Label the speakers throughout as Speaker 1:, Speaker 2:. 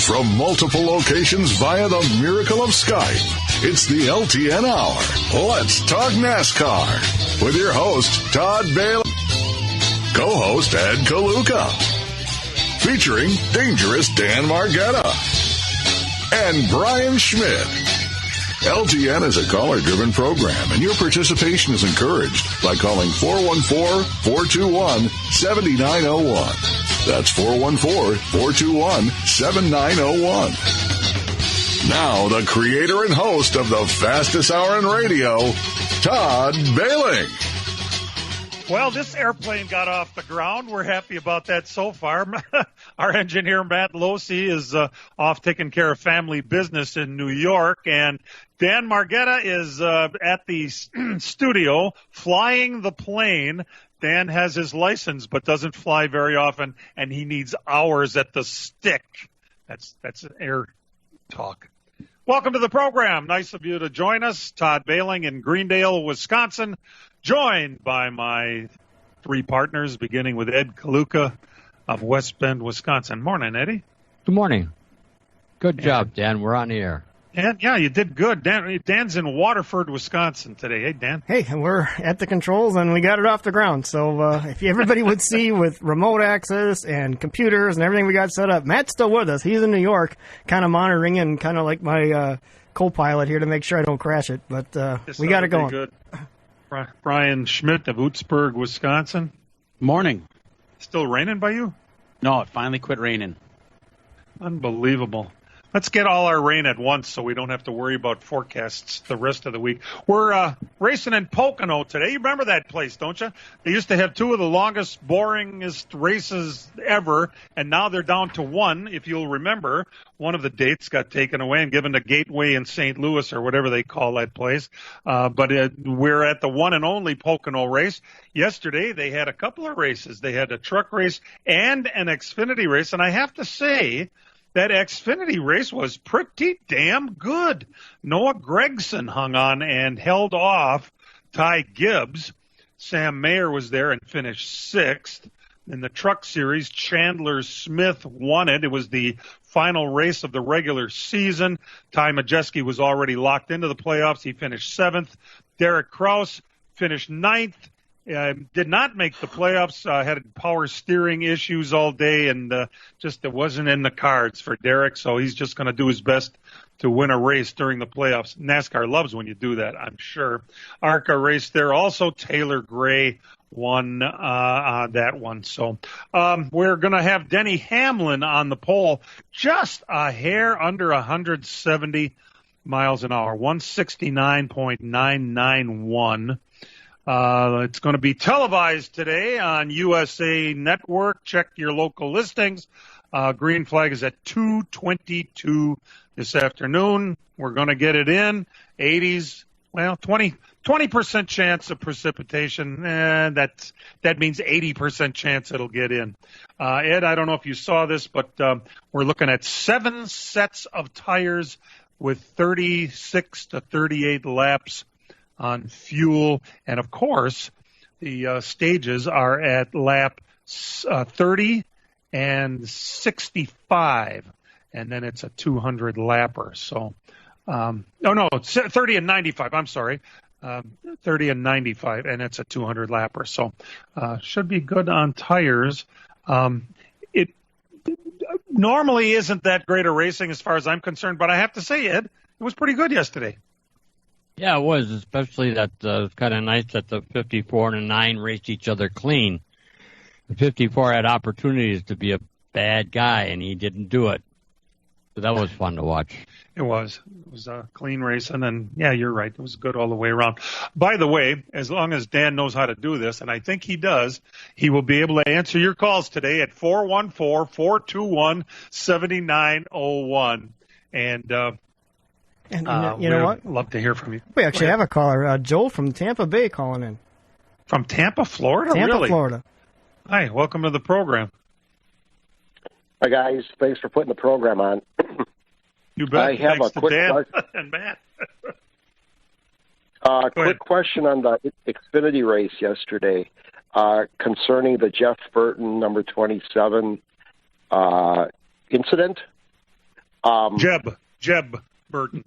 Speaker 1: from multiple locations via the miracle of Skype. It's the LTN Hour. Let's talk NASCAR with your host, Todd Bailey, co-host Ed Kaluka, featuring dangerous Dan Margetta and Brian Schmidt. LTN is a caller-driven program, and your participation is encouraged by calling 414-421-7901. That's 414-421-7901. Now, the creator and host of the fastest hour in radio, Todd Bailey.
Speaker 2: Well, this airplane got off the ground. We're happy about that so far. Our engineer, Matt Losey, is off taking care of family business in New York. And Dan Margetta is at the studio flying the plane. Dan has his license but doesn't fly very often, and he needs hours at the stick. That's air talk. Welcome to the program. Nice of you to join us. Todd Bailey in Greendale, Wisconsin, joined by my three partners, beginning with Ed Kaluka of West Bend, Wisconsin. Morning, Eddie.
Speaker 3: Good morning. Good job, Dan. We're on the air.
Speaker 2: Dan, yeah, you did good. Dan's in Waterford, Wisconsin today. Hey, Dan.
Speaker 4: Hey, we're at the controls, and we got it off the ground. So if everybody would see with remote access and computers and everything we got set up, Matt's still with us. He's in New York, kind of monitoring and kind of like my co-pilot here to make sure I don't crash it. But we got it going.
Speaker 2: Good. Brian Schmidt of Utzberg, Wisconsin.
Speaker 5: Morning.
Speaker 2: Still raining by you?
Speaker 5: No, it finally quit raining.
Speaker 2: Unbelievable. Let's get all our rain at once so we don't have to worry about forecasts the rest of the week. We're racing in Pocono today. You remember that place, don't you? They used to have two of the longest, boringest races ever, and now they're down to one. If you'll remember, one of the dates got taken away and given to Gateway in St. Louis or whatever they call that place. But we're at the one and only Pocono race. Yesterday, they had a couple of races. They had a truck race and an Xfinity race, and I have to say, that Xfinity race was pretty damn good. Noah Gragson hung on and held off Ty Gibbs. Sam Mayer was there and finished sixth. In the truck series, Chandler Smith won it. It was the final race of the regular season. Ty Majeski was already locked into the playoffs. He finished seventh. Derek Kraus finished ninth. Did not make the playoffs, had power steering issues all day, and just it wasn't in the cards for Derek, so he's just going to do his best to win a race during the playoffs. NASCAR loves when you do that, I'm sure. ARCA race there. Also, Taylor Gray won that one. So we're going to have Denny Hamlin on the pole, just a hair under 170 miles an hour, 169.991. It's going to be televised today on USA Network. Check your local listings. Green flag is at 2:22 this afternoon. We're going to get it in. 80s, well, 20% chance of precipitation. That means 80% chance it'll get in. Ed, I don't know if you saw this, but we're looking at 7 sets of tires with 36 to 38 laps on fuel, and of course, the stages are at lap 30 and 65, and then it's a 200 lapper. So, it's 30 and 95. I'm sorry, 30 and 95, and it's a 200 lapper. So, should be good on tires. It normally isn't that great a racing as far as I'm concerned, but I have to say, Ed, it was pretty good yesterday.
Speaker 3: Yeah, it was, especially that it's kind of nice that the 54 and the 9 raced each other clean. The 54 had opportunities to be a bad guy, and he didn't do it. So that was fun to watch.
Speaker 2: It was. It was a clean race, and then, yeah, you're right. It was good all the way around. By the way, as long as Dan knows how to do this, and I think he does, he will be able to answer your calls today at 414-421-7901. And
Speaker 4: you know what?
Speaker 2: Love to hear from you.
Speaker 4: We actually have a caller, Joe from Tampa Bay, calling in.
Speaker 2: From Tampa, Florida?
Speaker 4: Tampa,
Speaker 2: really?
Speaker 4: Florida.
Speaker 2: Hi, welcome to the program.
Speaker 6: Hi, guys. Thanks for putting the program on.
Speaker 2: You bet.
Speaker 6: I have
Speaker 2: Thanks
Speaker 6: a quick
Speaker 2: Dan
Speaker 6: question.
Speaker 2: and Matt.
Speaker 6: Quick question on the Xfinity race yesterday concerning the Jeff Burton number 27 incident.
Speaker 2: Jeb Burton.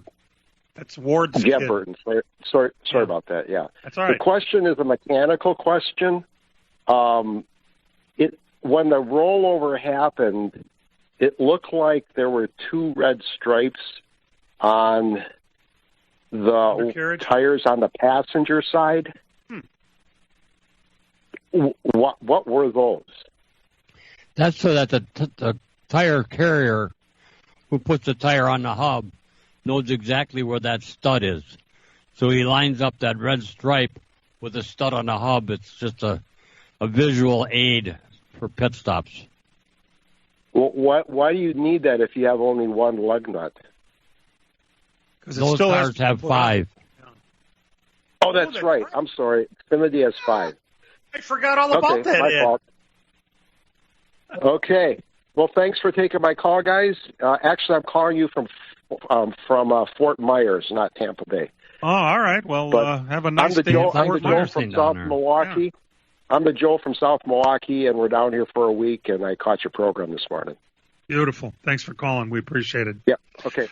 Speaker 2: That's Ward's
Speaker 6: Jeb
Speaker 2: kid.
Speaker 6: Burton. Sorry about that. Yeah.
Speaker 2: That's all right.
Speaker 6: The question is a mechanical question. When the rollover happened, it looked like there were 2 red stripes on the tires on the passenger side. What were those?
Speaker 3: That's so that the tire carrier who puts the tire on the hub knows exactly where that stud is. So he lines up that red stripe with a stud on the hub. It's just a visual aid for pit stops.
Speaker 6: Well, why do you need that if you have only one lug nut?
Speaker 2: Because
Speaker 3: those cars have 5.
Speaker 6: Oh, that's right. I'm sorry. Xfinity has 5.
Speaker 2: I forgot all about that,
Speaker 6: my
Speaker 2: Ed.
Speaker 6: fault. Okay. Well, thanks for taking my call, guys. Actually, I'm calling you from Fort Myers, not Tampa Bay.
Speaker 2: Oh, all right. Well, have a nice day.
Speaker 6: I'm the Joe from South Milwaukee. Yeah. I'm the Joe from South Milwaukee, and we're down here for a week, and I caught your program this morning.
Speaker 2: Beautiful. Thanks for calling. We appreciate it.
Speaker 6: Yeah. Okay.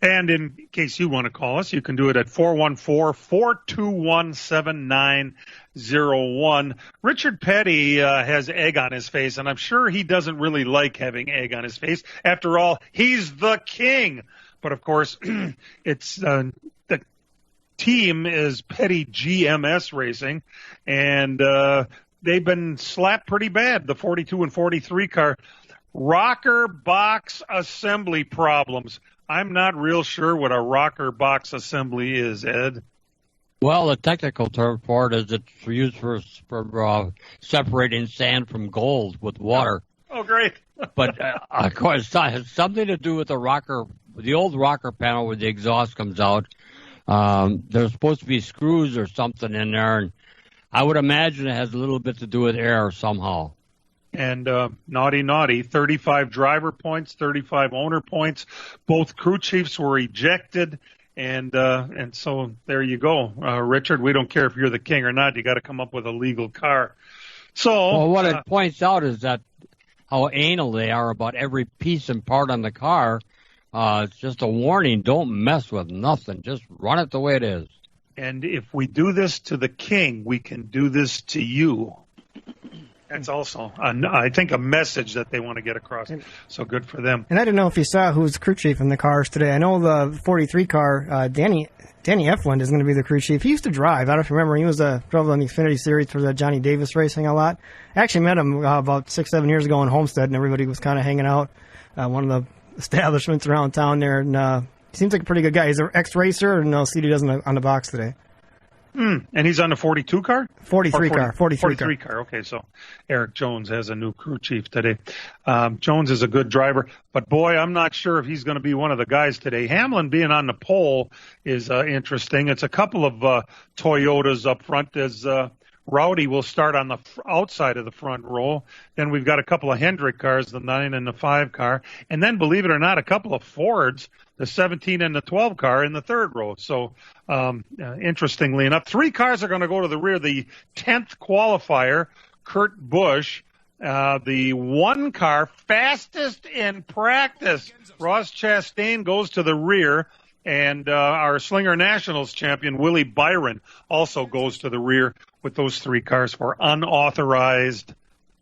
Speaker 2: And in case you want to call us, you can do it at 414-421-7901. Richard Petty has egg on his face, and I'm sure he doesn't really like having egg on his face. After all, he's the king. But, of course, it's the team is Petty GMS Racing, and they've been slapped pretty bad, the 42 and 43 car. Rocker box assembly problems. I'm not real sure what a rocker box assembly is, Ed.
Speaker 3: Well, the technical term for it is it's used for separating sand from gold with water.
Speaker 2: Oh, great.
Speaker 3: But, of course, it has something to do with the old rocker panel where the exhaust comes out. There's supposed to be screws or something in there, and I would imagine it has a little bit to do with air somehow.
Speaker 2: And naughty, 35 driver points, 35 owner points. Both crew chiefs were ejected, and so there you go, Richard. We don't care if you're the king or not. You got to come up with a legal car. So,
Speaker 3: what it points out is that how anal they are about every piece and part on the car. It's just a warning. Don't mess with nothing. Just run it the way it is.
Speaker 2: And if we do this to the king, we can do this to you. That's also, I think, a message that they want to get across. So good for them.
Speaker 4: And I don't know if you saw who's crew chief in the cars today. I know the 43 car, Danny Eflund is going to be the crew chief. He used to drive. I don't know if you remember. He was drove on the Xfinity Series for the Johnny Davis Racing a lot. I actually met him about 6-7 years ago in Homestead, and everybody was kind of hanging out. One of the establishments around town there, and he seems like a pretty good guy. He's an ex-racer, and I'll see what he does on the box today.
Speaker 2: And he's on the 42 car?
Speaker 4: 43 car.
Speaker 2: 43 car. Okay, so Eric Jones has a new crew chief today. Jones is a good driver, but boy, I'm not sure if he's going to be one of the guys today. Hamlin being on the pole is interesting. It's a couple of Toyotas up front as Rowdy will start on the outside of the front row. Then we've got a couple of Hendrick cars, the 9 and the 5 car. And then, believe it or not, a couple of Fords, the 17 and the 12 car in the third row. So, interestingly enough, 3 cars are going to go to the rear. The 10th qualifier, Kurt Busch. The 1 car, fastest in practice, Ross Chastain, goes to the rear. And our Slinger Nationals champion, Willie Byron, also goes to the rear with those 3 cars for unauthorized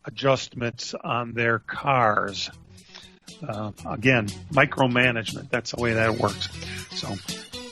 Speaker 2: adjustments on their cars. Again, micromanagement. That's the way that works. So,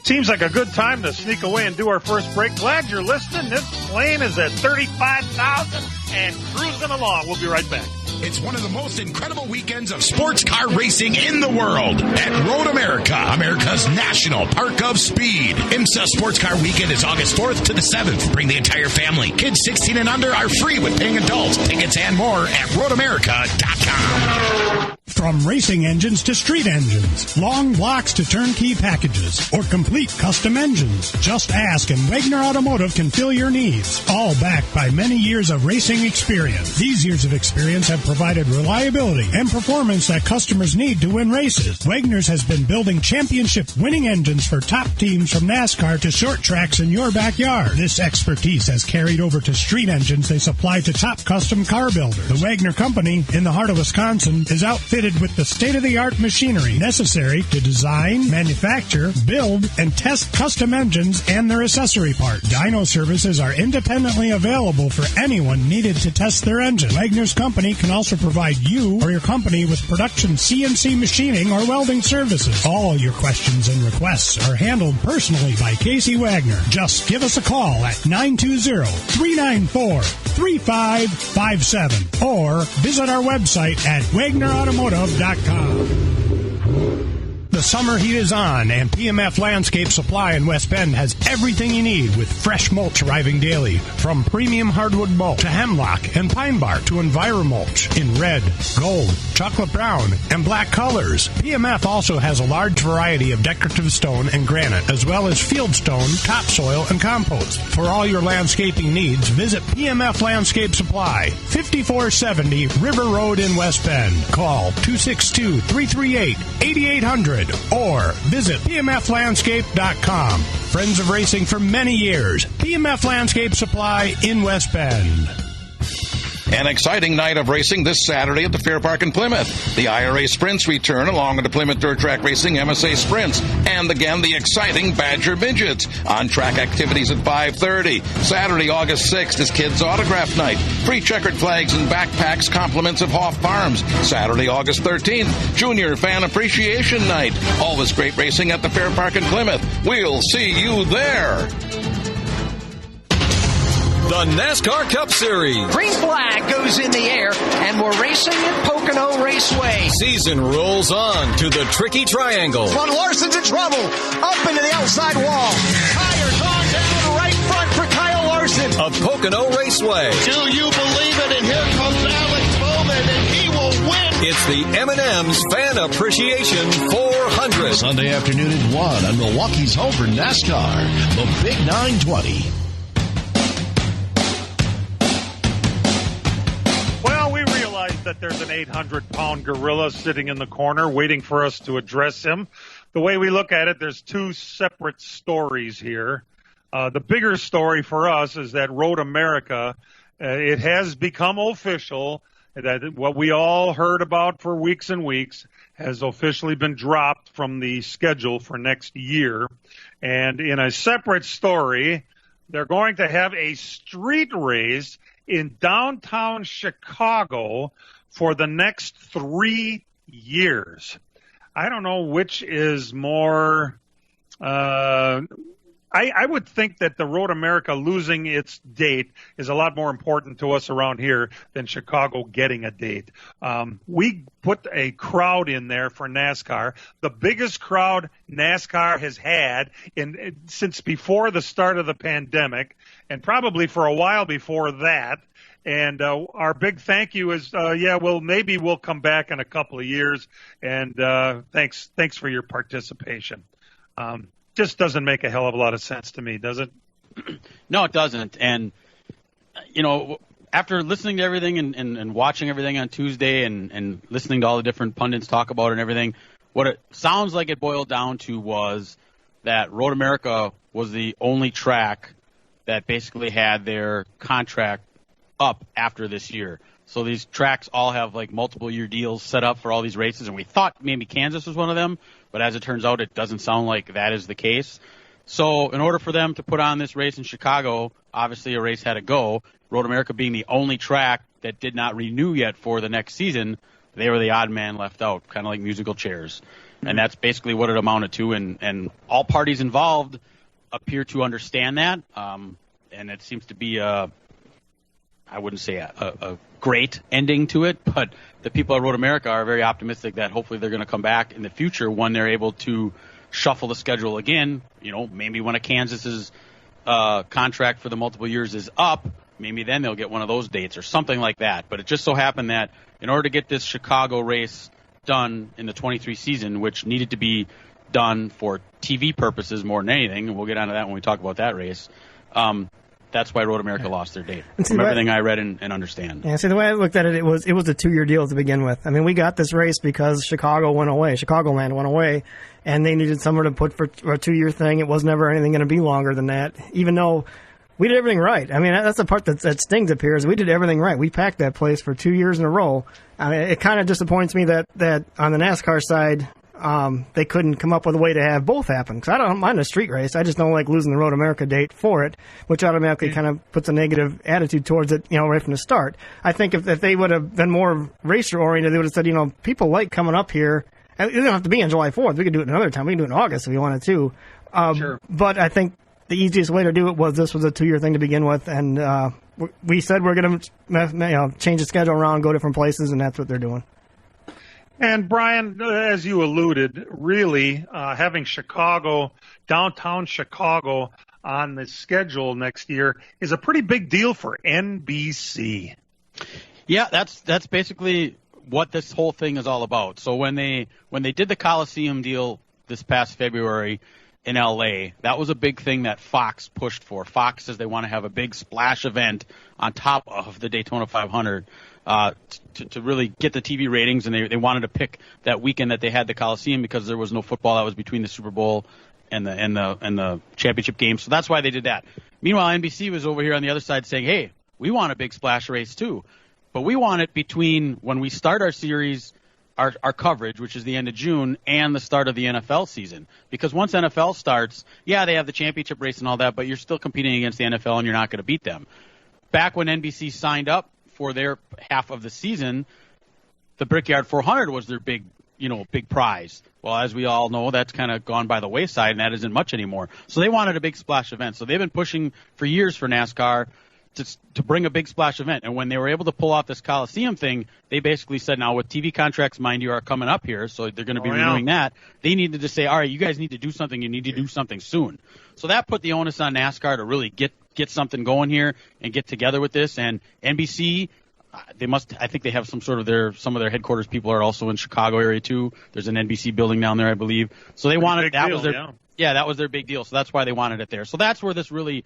Speaker 2: seems like a good time to sneak away and do our first break. Glad you're listening. This plane is at 35,000 and cruising along. We'll be right back.
Speaker 7: It's one of the most incredible weekends of sports car racing in the world at Road America, America's national park of speed. IMSA Sports Car Weekend is August 4th to the 7th. Bring the entire family. Kids 16 and under are free with paying adults. Tickets and more at roadamerica.com.
Speaker 8: From racing engines to street engines, long blocks to turnkey packages, or complete custom engines, just ask and Wagner Automotive can fill your needs. All backed by many years of racing experience. These years of experience have provided reliability and performance that customers need to win races. Wagner's has been building championship-winning engines for top teams from NASCAR to short tracks in your backyard. This expertise has carried over to street engines they supply to top custom car builders. The Wagner Company, in the heart of Wisconsin, is outfitted fitted with the state-of-the-art machinery necessary to design, manufacture, build, and test custom engines and their accessory parts. Dyno services are independently available for anyone needed to test their engine. Wagner's company can also provide you or your company with production CNC machining or welding services. All your questions and requests are handled personally by Casey Wagner. Just give us a call at 920-394-3557 or visit our website at WagnerAutomotive.com. The summer heat is on, and PMF Landscape Supply in West Bend has everything you need with fresh mulch arriving daily. From premium hardwood mulch to hemlock and pine bark to EnviroMulch in red, gold, chocolate brown, and black colors. PMF also has a large variety of decorative stone and granite, as well as field stone, topsoil, and compost. For all your landscaping needs, visit PMF Landscape Supply, 5470 River Road in West Bend. Call 262-338-8800 or visit pmflandscape.com. Friends of racing for many years. PMF Landscape Supply in West Bend.
Speaker 7: An exciting night of racing this Saturday at the Fair Park in Plymouth. The IRA Sprints return along with the Plymouth Dirt Track Racing MSA Sprints. And again, the exciting Badger Midgets. On-track activities at 5:30. Saturday, August 6th is Kids Autograph Night. Free checkered flags and backpacks, compliments of Hoff Farms. Saturday, August 13th, Junior Fan Appreciation Night. All this great racing at the Fair Park in Plymouth. We'll see you there.
Speaker 9: The NASCAR Cup Series.
Speaker 10: Green flag goes in the air, and we're racing at Pocono Raceway.
Speaker 9: Season rolls on to the Tricky Triangle.
Speaker 10: Von Larson's in trouble. Up into the outside wall. Tires on down right front for Kyle Larson.
Speaker 9: Of Pocono Raceway.
Speaker 11: Do you believe it? And here comes Alex Bowman, and he will win.
Speaker 9: It's the M&M's Fan Appreciation 400.
Speaker 12: Sunday afternoon at 1 on Milwaukee's home for NASCAR, the Big 920.
Speaker 2: That there's an 800-pound gorilla sitting in the corner waiting for us to address him. The way we look at it, there's two separate stories here. The bigger story for us is that Road America, it has become official that what we all heard about for weeks and weeks has officially been dropped from the schedule for next year. And in a separate story, they're going to have a street race in downtown Chicago for the next 3 years. I don't know which is more. I would think that the Road America losing its date is a lot more important to us around here than Chicago getting a date. We put a crowd in there for NASCAR, the biggest crowd NASCAR has had since before the start of the pandemic, and probably for a while before that. And our big thank you is, maybe we'll come back in a couple of years. And thanks for your participation. Just doesn't make a hell of a lot of sense to me, does it?
Speaker 5: No, it doesn't. And, after listening to everything and watching everything on Tuesday and listening to all the different pundits talk about it and everything, what it sounds like it boiled down to was that Road America was the only track that basically had their contract up after this year. So these tracks all have like multiple year deals set up for all these races, and we thought maybe Kansas was one of them, but as it turns out, it doesn't sound like that is the case. So in order for them to put on this race in Chicago, obviously a race had to go. Road America being the only track that did not renew yet for the next season, they were the odd man left out, kind of like musical chairs. Mm-hmm. And that's basically what it amounted to, and all parties involved appear to understand that, and it seems to be I wouldn't say a great ending to it, but the people at Road America are very optimistic that hopefully they're going to come back in the future when they're able to shuffle the schedule again. Maybe when a Kansas's contract for the multiple years is up, maybe then they'll get one of those dates or something like that. But it just so happened that in order to get this Chicago race done in the 23 season, which needed to be done for TV purposes more than anything, and we'll get onto that when we talk about that race, that's why Road America lost their date, from everything I read and understand.
Speaker 4: Yeah, see, the way I looked at it, it was a 2-year deal to begin with. I mean, we got this race because Chicagoland went away, and they needed somewhere to put for a 2-year thing. It was never anything going to be longer than that, even though we did everything right. I mean, that's the part that stings up here is we did everything right. We packed that place for 2 years in a row. I mean, it kind of disappoints me that on the NASCAR side, they couldn't come up with a way to have both happen. Because I don't mind a street race. I just don't like losing the Road America date for it, which automatically kind of puts a negative attitude towards it, right from the start. I think if they would have been more racer-oriented, they would have said, people like coming up here. It doesn't have to be on July 4th. We could do it another time. We can do it in August if we wanted to.
Speaker 2: Sure.
Speaker 4: But I think the easiest way to do it was this was a 2-year thing to begin with, and we said we're going to change the schedule around, go different places, and that's what they're doing.
Speaker 2: And Brian, as you alluded, really having downtown Chicago on the schedule next year is a pretty big deal for NBC.
Speaker 5: Yeah, that's basically what this whole thing is all about. So when they did the Coliseum deal this past February in LA, that was a big thing that Fox pushed for. Fox says they want to have a big splash event on top of the Daytona 500 to really get the TV ratings, and they wanted to pick that weekend that they had the Coliseum because there was no football that was between the Super Bowl and the championship game. So that's why they did that. Meanwhile, NBC was over here on the other side saying, hey, we want a big splash race too. But we want it between when we start our series, our coverage, which is the end of June, and the start of the NFL season. Because once NFL starts, yeah, they have the championship race and all that, but you're still competing against the NFL and you're not going to beat them. Back when NBC signed up for their half of the season, the Brickyard 400 was their big prize. Well, as we all know, that's kind of gone by the wayside, and that isn't much anymore. So they wanted a big splash event. So they've been pushing for years for NASCAR to bring a big splash event. And when they were able to pull off this Coliseum thing, they basically said, now with TV contracts, mind you, are coming up here, so they're going to be renewing that. They needed to say, all right, you guys need to do something. You need to do something soon. So that put the onus on NASCAR to really get something going here and get together with this. And NBC, I think they have some of their headquarters people are also in Chicago area too. There's an NBC building down there, I believe. So they wanted, that was their big deal. So that's why they wanted it there. So that's where this really,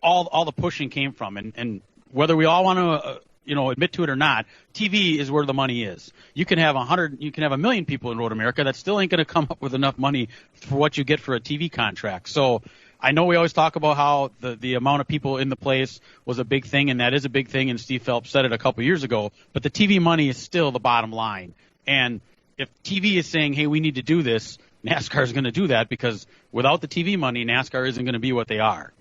Speaker 5: all the pushing came from, and whether we all want to admit to it or not, TV is where the money is. You can have 1 million people in Road America that still ain't going to come up with enough money for what you get for a TV contract. So I know we always talk about how the amount of people in the place was a big thing, and that is a big thing, and Steve Phelps said it a couple years ago, but the TV money is still the bottom line. And if TV is saying, hey, we need to do this, NASCAR is going to do that, because without the TV money, NASCAR isn't going to be what they are.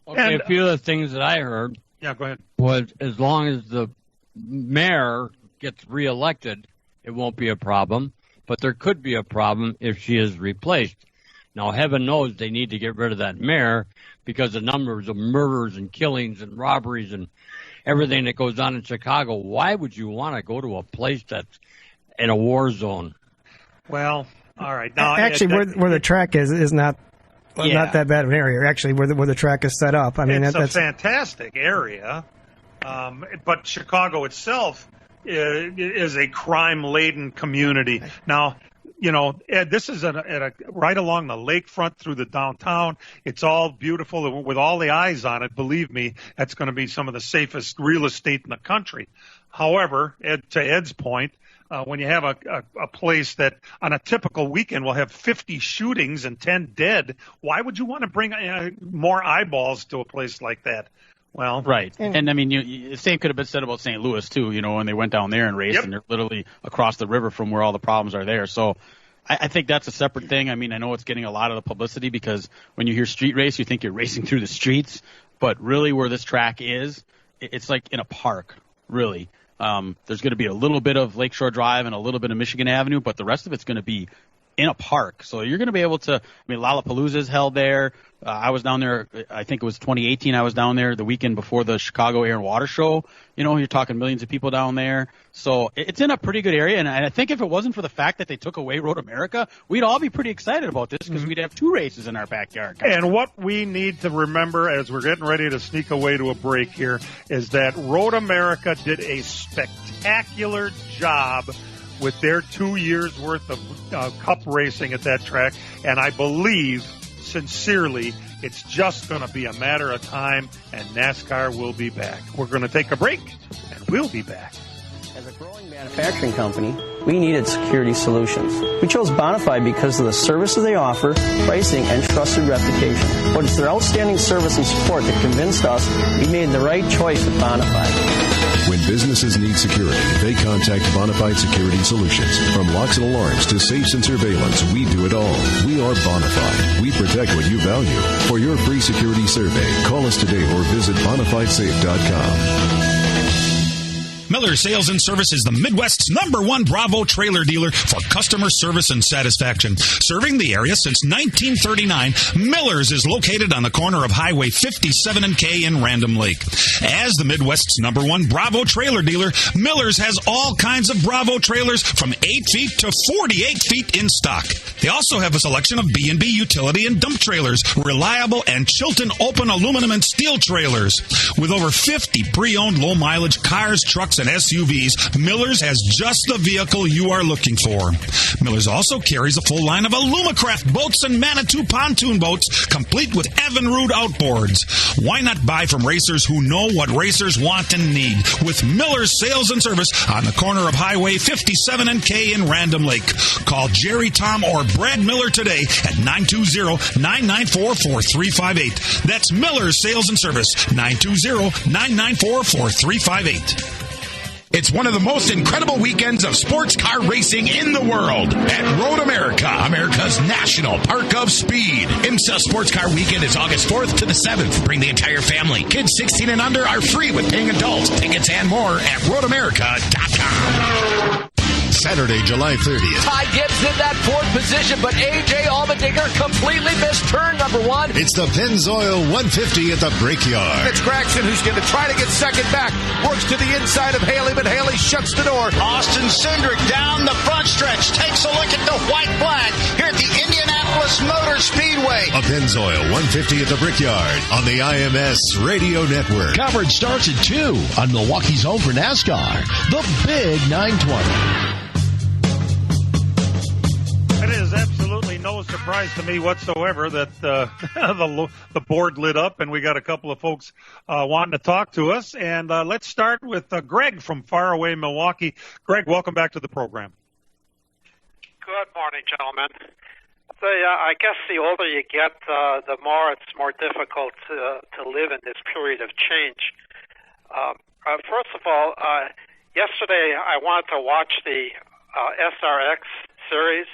Speaker 3: Okay, a few of the things that I heard
Speaker 2: go ahead.
Speaker 3: Was as long as the mayor gets reelected, it won't be a problem. But there could be a problem if she is replaced. Now, heaven knows they need to get rid of that mayor because the numbers of murders and killings and robberies and everything that goes on in Chicago. Why would you want to go to a place that's in a war zone?
Speaker 2: Well, all right. Now,
Speaker 4: actually, where the track is not. Well, not that bad of an area, actually, where the track is set up. I mean,
Speaker 2: it's a fantastic area, but Chicago itself is a crime-laden community. Now, Ed, this is right along the lakefront through the downtown. It's all beautiful with all the eyes on it. Believe me, that's going to be some of the safest real estate in the country. However, to Ed's point, when you have a place that on a typical weekend will have 50 shootings and 10 dead, why would you want to bring more eyeballs to a place like that? Well,
Speaker 5: right. And I mean, the same could have been said about St. Louis too, when they went down there and raced, and they're literally across the river from where all the problems are there. So I think that's a separate thing. I mean, I know it's getting a lot of the publicity because when you hear street race, you think you're racing through the streets, but really where this track is, it's like in a park, really. There's going to be a little bit of Lakeshore Drive and a little bit of Michigan Avenue, but the rest of it's going to be in a park. So you're going to be able to, Lollapalooza is held there. I was down there, I think it was 2018. I was down there the weekend before the Chicago Air and Water Show. You're talking millions of people down there. So it's in a pretty good area. And I think if it wasn't for the fact that they took away Road America, we'd all be pretty excited about this because we'd have 2 races in our backyard.
Speaker 2: And what we need to remember as we're getting ready to sneak away to a break here is that Road America did a spectacular job with their 2 years worth of cup racing at that track. And I believe sincerely, it's just going to be a matter of time, and NASCAR will be back. We're going to take a break, and we'll be back.
Speaker 13: As a growing manufacturing company, we needed security solutions. We chose Bonafide because of the services they offer, pricing, and trusted reputation. But it's their outstanding service and support that convinced us we made the right choice with Bonafide.
Speaker 14: When businesses need security, they contact Bonafide Security Solutions. From locks and alarms to safes and surveillance, we do it all. We are Bonafide. We protect what you value. For your free security survey, call us today or visit BonafideSafe.com.
Speaker 7: Miller Sales and Service is the Midwest's #1 Bravo trailer dealer for customer service and satisfaction. Serving the area since 1939, Miller's is located on the corner of Highway 57 and K in Random Lake. As the Midwest's #1 Bravo trailer dealer, Miller's has all kinds of Bravo trailers from 8 feet to 48 feet in stock. They also have a selection of B&B utility and dump trailers, reliable and Chilton open aluminum and steel trailers. With over 50 pre-owned low-mileage cars, trucks, and SUVs, Miller's has just the vehicle you are looking for. Miller's also carries a full line of Alumacraft boats and Manitou pontoon boats, complete with Evinrude outboards. Why not buy from racers who know what racers want and need? With Miller's Sales and Service on the corner of Highway 57 and K in Random Lake. Call Jerry, Tom, or Brad Miller today at 920-994-4358. That's Miller's Sales and Service, 920-994-4358. It's one of the most incredible weekends of sports car racing in the world at Road America, America's national park of speed. IMSA Sports Car Weekend is August 4th to the 7th. Bring the entire family. Kids 16 and under are free with paying adults. Tickets and more at roadamerica.com.
Speaker 12: Saturday, July 30th.
Speaker 10: Ty Gibbs in that fourth position, but A.J. Allmendinger completely missed turn number 1.
Speaker 12: It's the Pennzoil 150 at the Brickyard.
Speaker 10: It's Gregson who's going to try to get second back. Works to the inside of Haley, but Haley shuts the door.
Speaker 11: Austin Cindric down the front stretch. Takes a look at the white flag here at the Indianapolis Motor Speedway.
Speaker 12: A Pennzoil 150 at the Brickyard on the IMS Radio Network.
Speaker 9: Coverage starts at 2 on Milwaukee's home for NASCAR, the Big 920.
Speaker 2: It is absolutely no surprise to me whatsoever that the board lit up and we got a couple of folks wanting to talk to us. And let's start with Greg from faraway Milwaukee. Greg, welcome back to the program.
Speaker 15: Good morning, gentlemen. I guess the older you get, the more it's more difficult to live in this period of change. First of all, yesterday I wanted to watch the SRX series.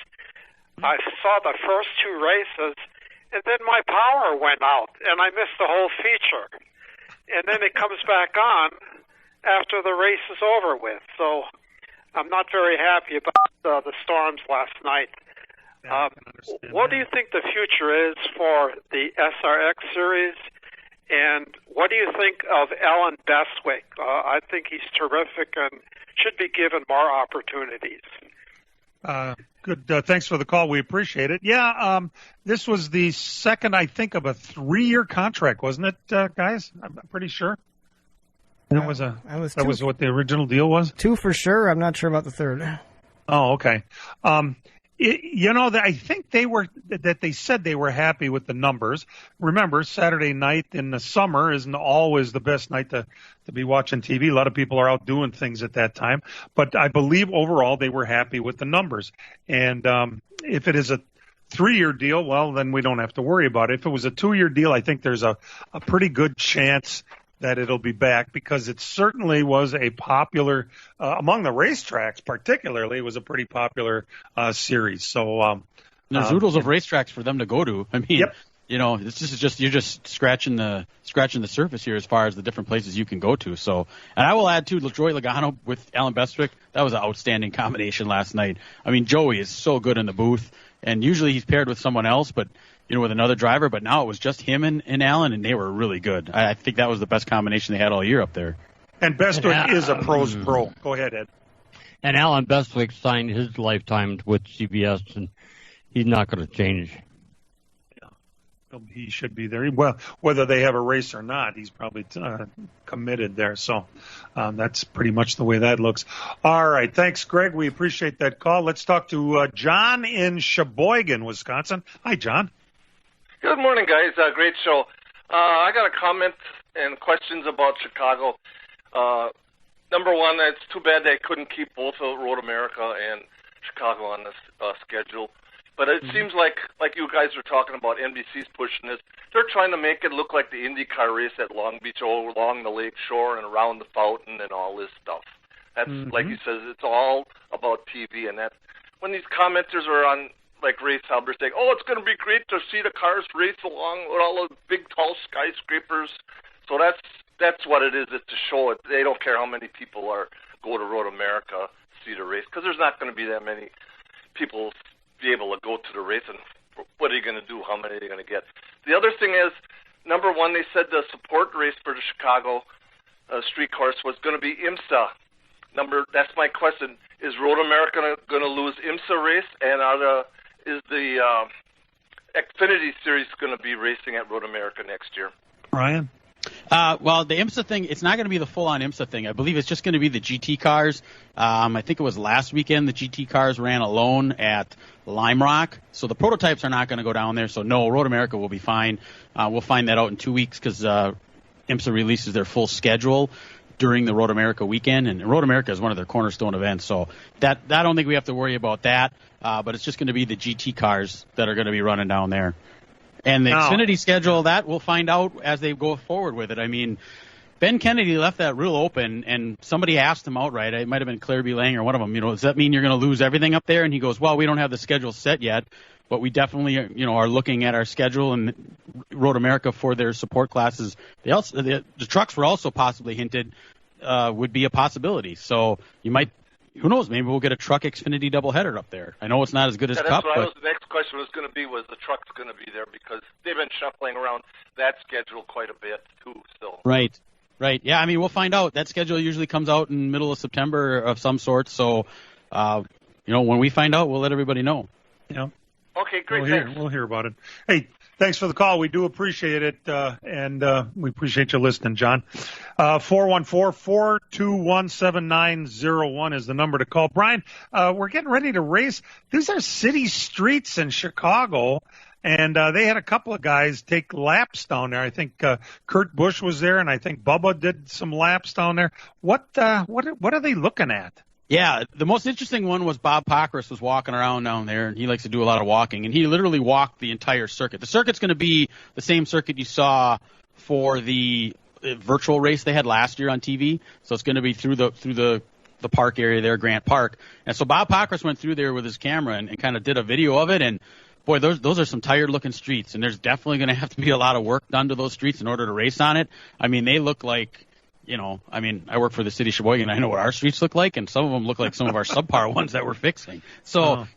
Speaker 15: I saw the first 2 races, and then my power went out, and I missed the whole feature. And then it comes back on after the race is over with. So I'm not very happy about the storms last night. What do you think the future is for the SRX series? And what do you think of Alan Bestwick? I think he's terrific and should be given more opportunities.
Speaker 2: Good. Thanks for the call. We appreciate it. Yeah, this was the second, I think, of a 3-year contract, wasn't it, guys? I'm pretty sure. That was what the original deal was?
Speaker 4: 2 for sure. I'm not sure about the third.
Speaker 2: Oh, okay. I think they said they were happy with the numbers. Remember, Saturday night in the summer isn't always the best night to be watching TV. A lot of people are out doing things at that time. But I believe overall they were happy with the numbers. And if it is a 3-year deal, well, then we don't have to worry about it. If it was a 2-year deal, I think there's a pretty good chance that it'll be back because it certainly was a popular, among the racetracks particularly, it was a pretty popular series. So
Speaker 5: there's oodles of racetracks for them to go to. I mean, this is just you're just scratching the surface here as far as the different places you can go to. So, and I will add too, Joey Logano with Alan Bestwick. That was an outstanding combination last night. I mean, Joey is so good in the booth, and usually he's paired with someone else, but with another driver. But now it was just him and Alan, and they were really good. I think that was the best combination they had all year up there.
Speaker 2: And Bestwick is a pro's pro. Go ahead, Ed.
Speaker 3: And Alan Bestwick signed his lifetime with CBS, and he's not going to change.
Speaker 2: He should be there. Well, whether they have a race or not, he's probably committed there. So that's pretty much the way that looks. All right. Thanks, Greg. We appreciate that call. Let's talk to John in Sheboygan, Wisconsin. Hi, John.
Speaker 16: Good morning, guys. Great show. I got a comment and questions about Chicago. number one, it's too bad they couldn't keep both Road America and Chicago on this schedule. But it seems like you guys are talking about, NBC's pushing this. They're trying to make it look like the IndyCar race at Long Beach, along the lake shore and around the fountain and all this stuff. That's like he says, it's all about TV. And that when these commenters are on, like Race Hub, are saying, "Oh, it's going to be great to see the cars race along with all the big, tall skyscrapers." So that's what it is. It's to show it. They don't care how many people go to Road America to see the race, because there's not going to be that many people be able to go to the race. And what are you going to do? How many are you going to get? The other thing is, number one, they said the support race for the Chicago street course was going to be IMSA. That's my question. Is Road America going to lose IMSA race, and is the Xfinity Series going to be racing at Road America next year?
Speaker 2: Ryan?
Speaker 5: Well, the IMSA thing, it's not going to be the full-on IMSA thing. I believe it's just going to be the GT cars. I think it was last weekend the GT cars ran alone at Lime Rock. So the prototypes are not going to go down there. So, no, Road America will be fine. We'll find that out in 2 weeks, because IMSA releases their full schedule during the Road America weekend. And Road America is one of their cornerstone events. So I don't think we have to worry about that. But it's just going to be the GT cars that are going to be running down there. And the Xfinity schedule, that we'll find out as they go forward with it. I mean, Ben Kennedy left that real open, and somebody asked him outright, it might have been Claire B. Lang or one of them, does that mean you're going to lose everything up there? And he goes, well, we don't have the schedule set yet, but we definitely, are looking at our schedule, and Road America for their support classes. The trucks were also possibly hinted would be a possibility. So you might, who knows, maybe we'll get a truck Xfinity doubleheader up there. I know it's not as good as Cup.
Speaker 16: The next question was going to be, was the truck's going to be there, because they've been shuffling around that schedule quite a bit too still.
Speaker 5: Right. Yeah, I mean, we'll find out. That schedule usually comes out in middle of September of some sort. So, when we find out, we'll let everybody know.
Speaker 2: Yeah.
Speaker 16: Okay, great.
Speaker 2: We'll hear about it. Hey, thanks for the call. We do appreciate it, and we appreciate you listening, John. 414-421-7901 is the number to call. Brian, we're getting ready to race. These are city streets in Chicago, and they had a couple of guys take laps down there. I think Kurt Busch was there, and I think Bubba did some laps down there. What are they looking at?
Speaker 5: Yeah, the most interesting one was Bob Pockris was walking around down there, and he likes to do a lot of walking, and he literally walked the entire circuit. The circuit's going to be the same circuit you saw for the virtual race they had last year on TV, so it's going to be through the park area there, Grant Park. And so Bob Pockris went through there with his camera and kind of did a video of it, and boy, those are some tired-looking streets, and there's definitely going to have to be a lot of work done to those streets in order to race on it. I mean, they look like, I work for the city of Sheboygan, and I know what our streets look like, and some of them look like some of our subpar ones that we're fixing. So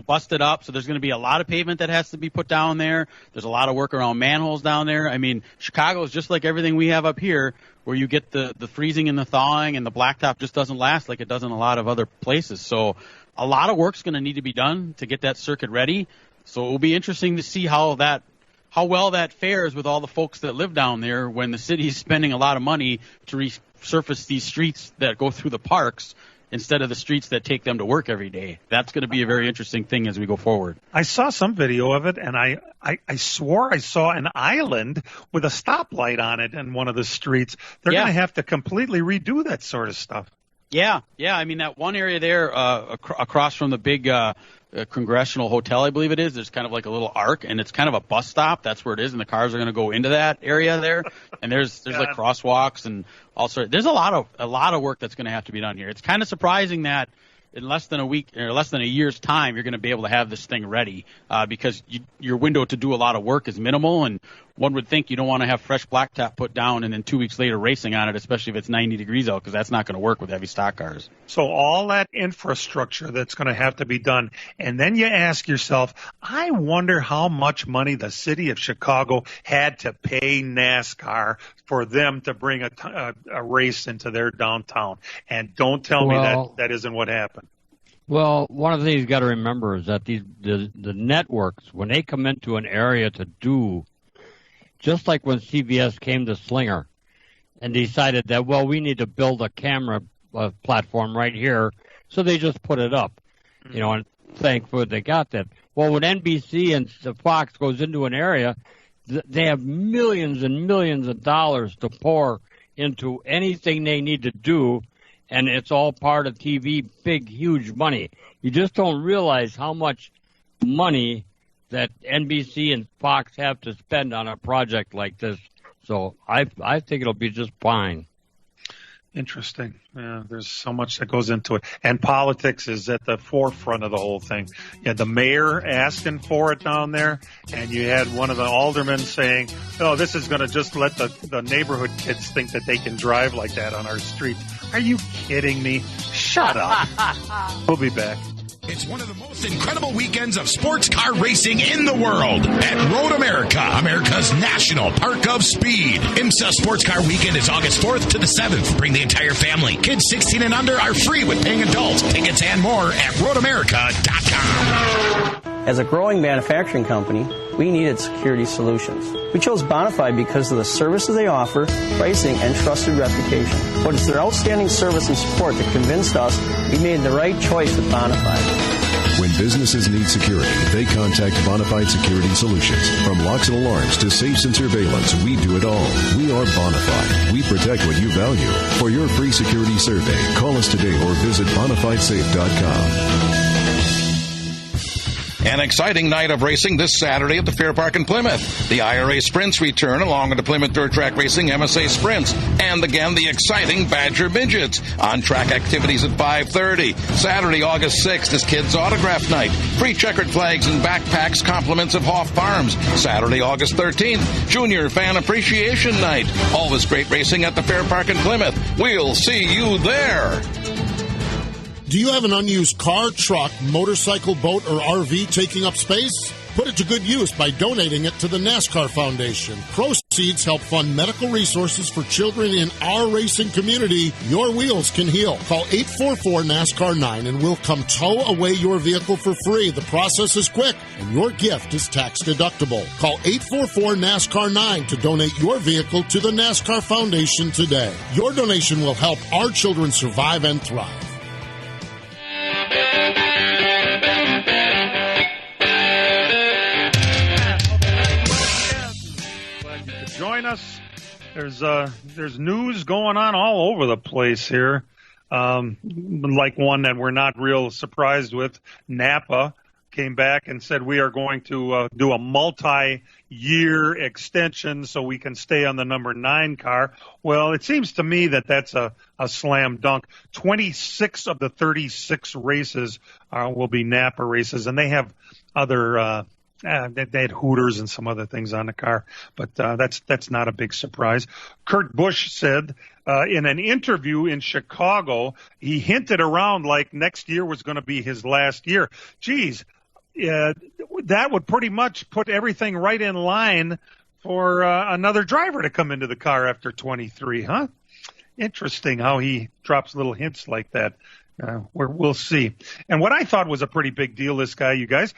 Speaker 5: busted up. So there's going to be a lot of pavement that has to be put down there. There's a lot of work around manholes down there. I mean, Chicago is just like everything we have up here, where you get the freezing and the thawing, and the blacktop just doesn't last like it does in a lot of other places. So a lot of work's going to need to be done to get that circuit ready. So it will be interesting to see how well that fares with all the folks that live down there when the city is spending a lot of money to resurface these streets that go through the parks instead of the streets that take them to work every day. That's going to be a very interesting thing as we go forward.
Speaker 2: I saw some video of it, and I swore I saw an island with a stoplight on it in one of the streets. They're going to have to completely redo that sort of stuff.
Speaker 5: Yeah. I mean, that one area there across from the big Congressional Hotel, I believe it is, there's kind of like a little arc, and it's kind of a bus stop. That's where it is, and the cars are going to go into that area there. And there's like crosswalks and all sorts. There's a lot of work that's going to have to be done here. It's kind of surprising that in less than a week or less than a year's time, you're going to be able to have this thing ready because your window to do a lot of work is minimal, and one would think you don't want to have fresh blacktop put down and then 2 weeks later racing on it, especially if it's 90 degrees out, because that's not going to work with heavy stock cars.
Speaker 2: So all that infrastructure that's going to have to be done, and then you ask yourself, I wonder how much money the city of Chicago had to pay NASCAR for them to bring a race into their downtown. And don't tell me that isn't what happened.
Speaker 3: Well, one of the things you got to remember is that the networks, when they come into an area to do, just like when CBS came to Slinger and decided that, we need to build a camera platform right here, so they just put it up, and thankfully they got that. Well, when NBC and Fox goes into an area, they have millions and millions of dollars to pour into anything they need to do, and it's all part of TV, big, huge money. You just don't realize how much money that NBC and Fox have to spend on a project like this. So I think it'll be just fine.
Speaker 2: Interesting. Yeah, there's so much that goes into it. And politics is at the forefront of the whole thing. You had the mayor asking for it down there, and you had one of the aldermen saying, oh, this is going to just let the neighborhood kids think that they can drive like that on our streets. Are you kidding me? Shut up. We'll be back.
Speaker 7: It's one of the most incredible weekends of sports car racing in the world at Road America, America's national park of speed. IMSA Sports Car Weekend is August 4th to the 7th. Bring the entire family. Kids 16 and under are free with paying adults. Tickets and more at roadamerica.com.
Speaker 13: As a growing manufacturing company, we needed security solutions. We chose Bonafide because of the services they offer, pricing, and trusted reputation. But it's their outstanding service and support that convinced us we made the right choice with Bonafide.
Speaker 14: When businesses need security, they contact Bonafide Security Solutions. From locks and alarms to safes and surveillance, we do it all. We are Bonafide. We protect what you value. For your free security survey, call us today or visit bonafidesafe.com.
Speaker 17: An exciting night of racing this Saturday at the Fair Park in Plymouth. The IRA Sprints return along with the Plymouth Dirt Track Racing MSA Sprints. And again, the exciting Badger Midgets. On-track activities at 5:30. Saturday, August 6th is Kids Autograph Night. Free checkered flags and backpacks, compliments of Hoff Farms. Saturday, August 13th, Junior Fan Appreciation Night. All this great racing at the Fair Park in Plymouth. We'll see you there.
Speaker 18: Do you have an unused car, truck, motorcycle, boat, or RV taking up space? Put it to good use by donating it to the NASCAR Foundation. Proceeds help fund medical resources for children in our racing community. Your wheels can heal. Call 844-NASCAR-9 and we'll come tow away your vehicle for free. The process is quick and your gift is tax deductible. Call 844-NASCAR-9 to donate your vehicle to the NASCAR Foundation today. Your donation will help our children survive and thrive.
Speaker 2: Join us. There's news going on all over the place here. Like one that we're not real surprised with. Napa came back and said we are going to do a multi-year extension so we can stay on the number 9 car. Well, it seems to me that that's a slam dunk. 26 of the 36 races will be Napa races, and they have other they had Hooters and some other things on the car, but that's not a big surprise. Kurt Busch said in an interview in Chicago, he hinted around like next year was going to be his last year. Geez, that would pretty much put everything right in line for another driver to come into the car after 23, huh? Interesting how he drops little hints like that. We'll see. And what I thought was a pretty big deal, this week, is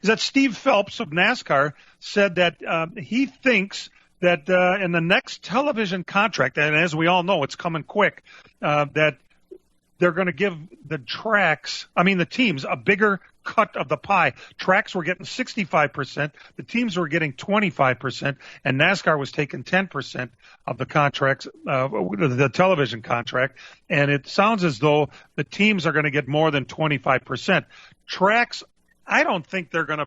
Speaker 2: that Steve Phelps of NASCAR said that he thinks that in the next television contract, and as we all know, it's coming quick, that they're going to give the teams a bigger cut of the pie. Tracks were getting 65%, the teams were getting 25%, and NASCAR was taking 10% of the contracts, the television contract, and it sounds as though the teams are going to get more than 25%. Tracks, I don't think they're going to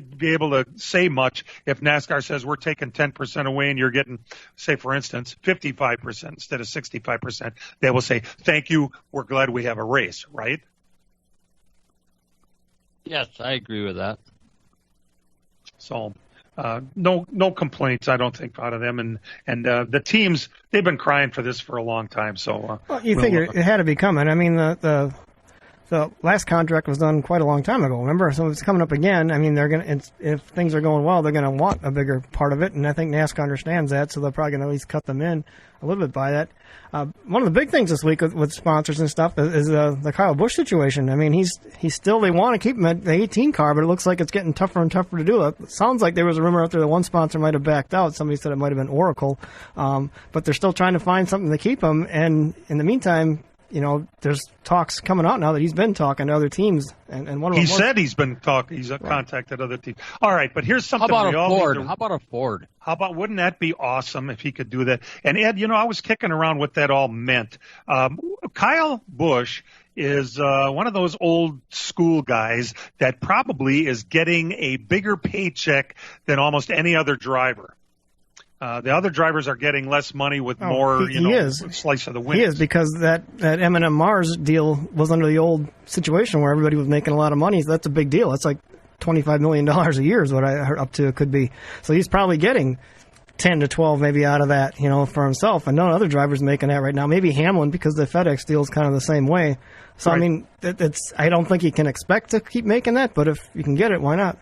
Speaker 2: be able to say much if NASCAR says we're taking 10% away and you're getting, say, for instance, 55% instead of 65%. They will say, thank you, we're glad we have a race, right?
Speaker 3: Yes, I agree with that.
Speaker 2: So no complaints, I don't think, out of them. And the teams, they've been crying for this for a long time. So
Speaker 4: well, you figure it had to be coming. I mean, the last contract was done quite a long time ago, remember? So it's coming up again. I mean, if things are going well, they're going to want a bigger part of it, and I think NASCAR understands that, so they're probably going to at least cut them in a little bit by that. One of the big things this week with sponsors and stuff is the Kyle Busch situation. I mean, they want to keep him at the 18 car, but it looks like it's getting tougher and tougher to do it. It sounds like there was a rumor out there that one sponsor might have backed out. Somebody said it might have been Oracle, but they're still trying to find something to keep him, and in the meantime, there's talks coming out now that he's been talking to other teams, and one of them
Speaker 2: said he's been talking. He's contacted other teams. All right, but here's something.
Speaker 3: How about a Ford?
Speaker 2: How about, wouldn't that be awesome if he could do that? And Ed, I was kicking around what that all meant. Kyle Busch is one of those old school guys that probably is getting a bigger paycheck than almost any other driver. The other drivers are getting less money with more, slice of the win.
Speaker 4: He is, because that M&M Mars deal was under the old situation where everybody was making a lot of money. So that's a big deal. That's like $25 million a year is what I heard up to it could be. So he's probably getting 10 to 12 maybe out of that, for himself. And no other drivers making that right now. Maybe Hamlin, because the FedEx deal is kind of the same way. So, right. I mean, I don't think you can expect to keep making that, but if you can get it, why not?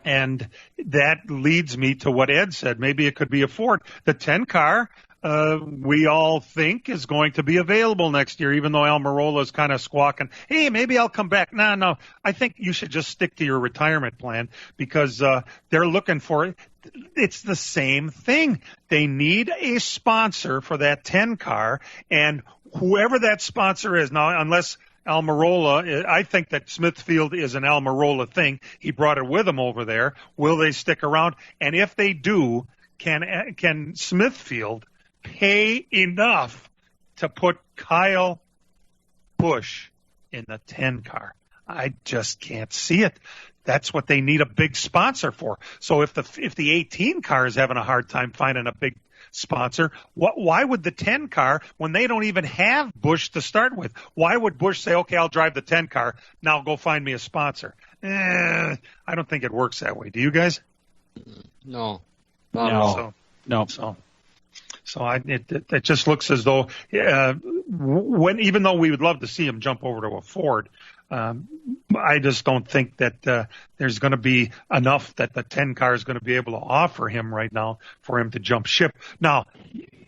Speaker 2: And that leads me to what Ed said. Maybe it could be a Ford. The 10 car, we all think is going to be available next year, even though Almirola is kind of squawking, hey, maybe I'll come back. No. I think you should just stick to your retirement plan, because they're looking for it. It's the same thing. They need a sponsor for that 10 car, and whoever that sponsor is, now, unless Almirola, I think that Smithfield is an Almirola thing. He brought it with him over there. Will they stick around? And if they do, can Smithfield pay enough to put Kyle Busch in the 10 car? I just can't see it. That's what they need a big sponsor for. So if the 18 car is having a hard time finding a big sponsor, why would the 10 car, when they don't even have Busch to start with? Why would Busch say, okay, I'll drive the 10 car, now go find me a sponsor? I don't think it works that way. Do you guys?
Speaker 3: No.
Speaker 2: So it just looks as though even though we would love to see him jump over to a Ford, I just don't think that there's going to be enough that the 10 car is going to be able to offer him right now for him to jump ship. Now,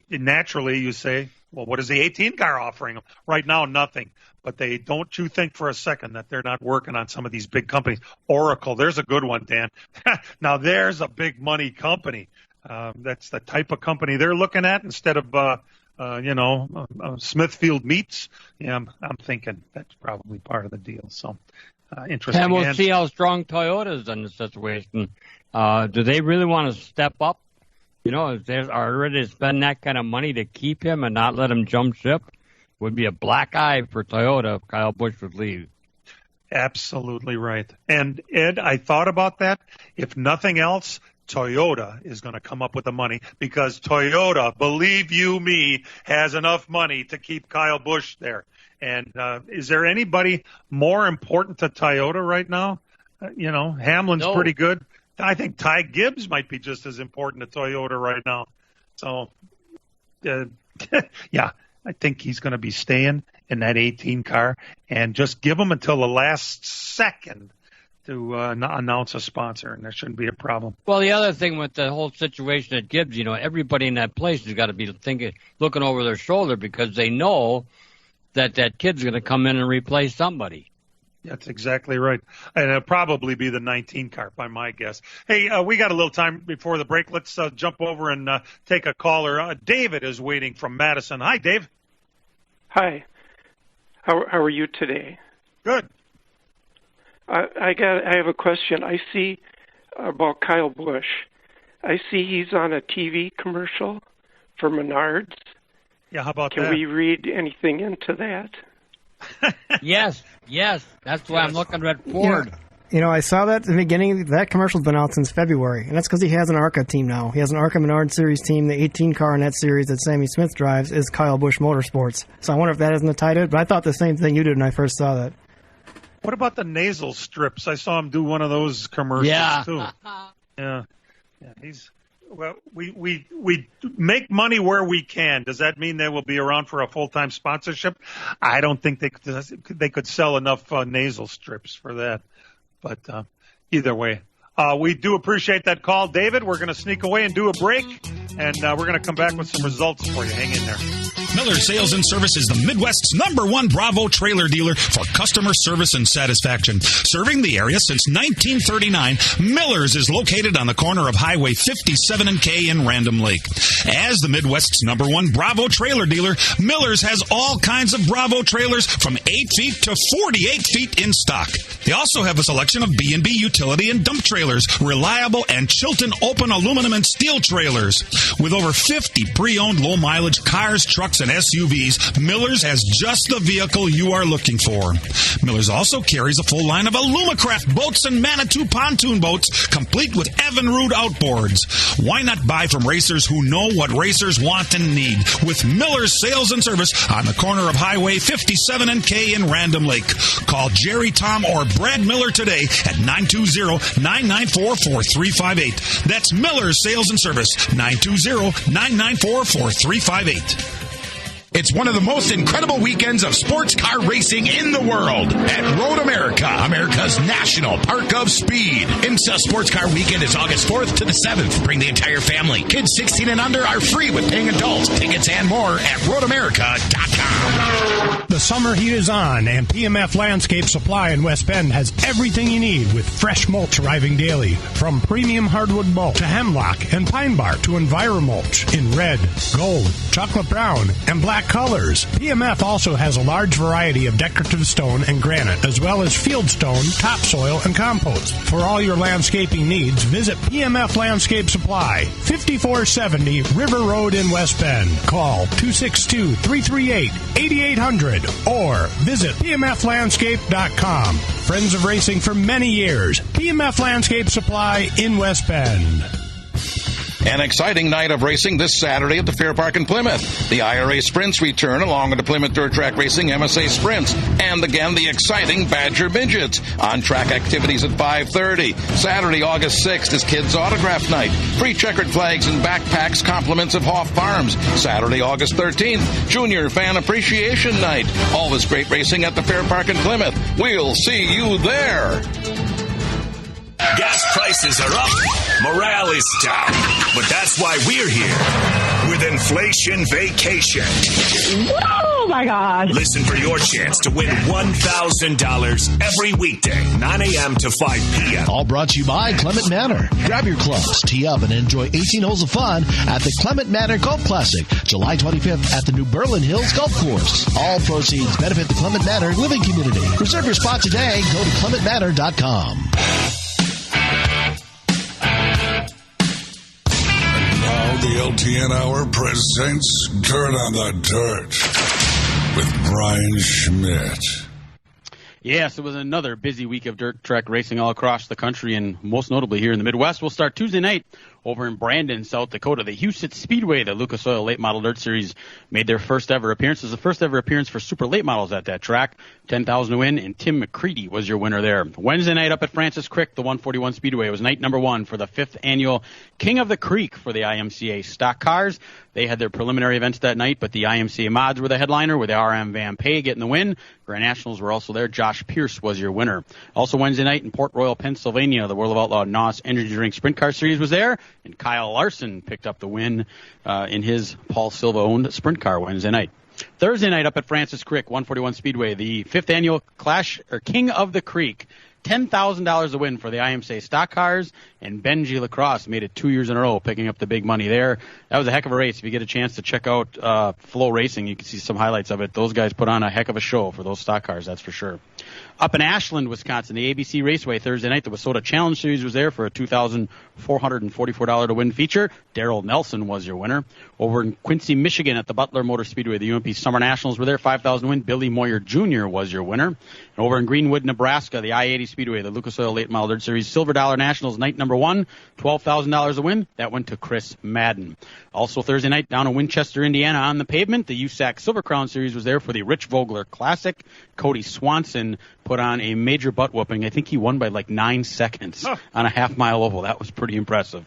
Speaker 2: naturally, you say, well, what is the 18 car offering him? Right now, nothing. But don't you think for a second that they're not working on some of these big companies. Oracle, there's a good one, Dan. Now, there's a big money company. That's the type of company they're looking at instead of Smithfield Meats. Yeah, I'm thinking that's probably part of the deal. So, interesting.
Speaker 3: And we'll see how strong Toyota is in the situation. Do they really want to step up? If they're already to spend that kind of money to keep him and not let him jump ship, would be a black eye for Toyota if Kyle Busch would leave.
Speaker 2: Absolutely right. And Ed, I thought about that. If nothing else, Toyota is going to come up with the money, because Toyota, believe you me, has enough money to keep Kyle Busch there. And is there anybody more important to Toyota right now? Hamlin's pretty good. I think Ty Gibbs might be just as important to Toyota right now. So, yeah, I think he's going to be staying in that 18 car, and just give him until the last second to announce a sponsor, and there shouldn't be a problem.
Speaker 3: Well, the other thing with the whole situation at Gibbs, everybody in that place has got to be looking over their shoulder, because they know that kid's going to come in and replace somebody.
Speaker 2: That's exactly right. And it'll probably be the 19 car, by my guess. Hey, we got a little time before the break. Let's jump over and take a caller. David is waiting from Madison. Hi, Dave.
Speaker 19: Hi. How are you today?
Speaker 2: Good.
Speaker 19: I have a question. I see about Kyle Busch. I see he's on a TV commercial for Menards.
Speaker 2: Yeah, how about
Speaker 19: that? Can we read anything into that?
Speaker 3: Yes. That's why I'm looking at Ford.
Speaker 4: I saw that at the beginning. That commercial's been out since February, and that's because he has an ARCA team now. He has an ARCA Menard Series team. The 18 car in that series that Sammy Smith drives is Kyle Busch Motorsports. So I wonder if that isn't tied in. But I thought the same thing you did when I first saw that.
Speaker 2: What about the nasal strips? I saw him do one of those commercials too. Yeah. We make money where we can. Does that mean they will be around for a full-time sponsorship? I don't think they could sell enough nasal strips for that. But either way, we do appreciate that call, David. We're going to sneak away and do a break, and we're going to come back with some results for you. Hang in there.
Speaker 20: Miller Sales and Service is the Midwest's #1 Bravo trailer dealer for customer service and satisfaction. Serving the area since 1939, Miller's is located on the corner of Highway 57 and K in Random Lake. As the Midwest's #1 Bravo trailer dealer, Miller's has all kinds of Bravo trailers from 8 feet to 48 feet in stock. They also have a selection of B&B utility and dump trailers, reliable and Chilton open aluminum and steel trailers. With over 50 pre-owned low-mileage cars, trucks, and SUVs, Miller's has just the vehicle you are looking for. Miller's also carries a full line of Alumacraft boats and Manitou pontoon boats, complete with Evinrude outboards. Why not buy from racers who know what racers want and need? With Miller's Sales and Service on the corner of Highway 57 and K in Random Lake. Call Jerry, Tom, or Brad Miller today at 920-994-4358. That's Miller's Sales and Service, 920-994-4358.
Speaker 7: It's one of the most incredible weekends of sports car racing in the world at Road America, America's national park of speed. IMSA Sports Car Weekend is August 4th to the 7th. Bring the entire family. Kids 16 and under are free with paying adults. Tickets and more at roadamerica.com.
Speaker 8: The summer heat is on, and PMF Landscape Supply in West Bend has everything you need with fresh mulch arriving daily. From premium hardwood mulch to hemlock and pine bark to EnviroMulch in red, gold, chocolate brown, and black colors. PMF also has a large variety of decorative stone and granite, as well as field stone, topsoil, and compost. For all your landscaping needs, visit PMF Landscape Supply, 5470 River Road in West Bend. Call 262-338-8800 or visit pmflandscape.com. Friends of racing for many years. PMF Landscape Supply in West Bend.
Speaker 17: An exciting night of racing this Saturday at the Fair Park in Plymouth. The IRA Sprints return along with the Plymouth Dirt Track Racing MSA Sprints. And again, the exciting Badger Midgets. On-track activities at 5:30. Saturday, August 6th is Kids Autograph Night. Free checkered flags and backpacks, compliments of Hoff Farms. Saturday, August 13th, Junior Fan Appreciation Night. All this great racing at the Fair Park in Plymouth. We'll see you there.
Speaker 21: Gas prices are up, morale is down, but that's why we're here with Inflation Vacation.
Speaker 22: Oh my God.
Speaker 21: Listen for your chance to win $1,000 every weekday, 9 a.m. to 5 p.m.
Speaker 9: All brought to you by Clement Manor. Grab your clubs, tee up, and enjoy 18 holes of fun at the Clement Manor Golf Classic, July 25th at the New Berlin Hills Golf Course. All proceeds benefit the Clement Manor Living Community. Reserve your spot today. Go to ClementManor.com.
Speaker 1: The LTN Hour presents Dirt on the Dirt with Brian Schmidt.
Speaker 5: Yes, it was another busy week of dirt track racing all across the country, and most notably here in the Midwest. We'll start Tuesday night over in Brandon, South Dakota. The Houston Speedway, the Lucas Oil Late Model Dirt Series, made their first ever appearance. It was the first ever appearance for super late models at that track. 10,000 to win, and Tim McCready was your winner there. Wednesday night up at Francis Creek, the 141 Speedway, was night number 1 for the 5th annual King of the Creek for the IMCA stock cars. They had their preliminary events that night, but the IMCA mods were the headliner with the RM Van Pay getting the win. Grand Nationals were also there. Josh Pierce was your winner. Also Wednesday night in Port Royal, Pennsylvania, the World of Outlaw NOS Energy Drink Sprint Car Series was there, and Kyle Larson picked up the win in his Paul Silva-owned sprint car Wednesday night. Thursday night up at Francis Creek, 141 Speedway, the 5th annual King of the Creek. $10,000 to win for the IMCA stock cars, and Benji Lacrosse made it 2 years in a row, picking up the big money there. That was a heck of a race. If you get a chance to check out Flow Racing, you can see some highlights of it. Those guys put on a heck of a show for those stock cars, that's for sure. Up in Ashland, Wisconsin, the ABC Raceway Thursday night, the Wissota Challenge Series was there for a $2,444 to win feature. Darrell Nelson was your winner. Over in Quincy, Michigan at the Butler Motor Speedway, the UMP Summer Nationals were there, $5,000 to win. Billy Moyer Jr. was your winner. And over in Greenwood, Nebraska, the I-80 Speedway, the Lucas Oil Late Model Dirt Series Silver Dollar Nationals, night number 1, $12,000 to win. That went to Chris Madden. Also Thursday night down in Winchester, Indiana on the pavement, the USAC Silver Crown Series was there for the Rich Vogler Classic. Cody Swanson put on a major butt whooping. I think he won by like 9 seconds on a half-mile oval. That was pretty impressive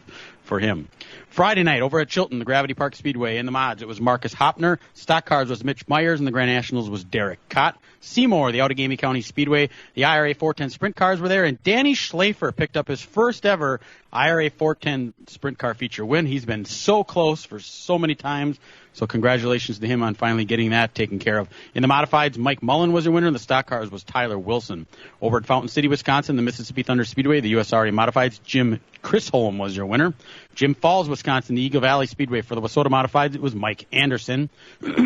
Speaker 5: for him. Friday night over at Chilton, the Gravity Park Speedway in the mods, it was Marcus Hopner. Stock cars was Mitch Myers, and the Grand Nationals was Derek Cott. Seymour, the Outagamie County Speedway, the IRA 410 sprint cars were there, and Danny Schlafer picked up his first ever IRA 410 sprint car feature win. He's been so close for so many times, so congratulations to him on finally getting that taken care of. In the modifieds, Mike Mullen was your winner, and the stock cars was Tyler Wilson. Over at Fountain City, Wisconsin, the Mississippi Thunder Speedway, the USRA modifieds, Jim Chisholm was your winner. Jim Falls, Wisconsin, the Eagle Valley Speedway. For the Wissota modifieds, it was Mike Anderson.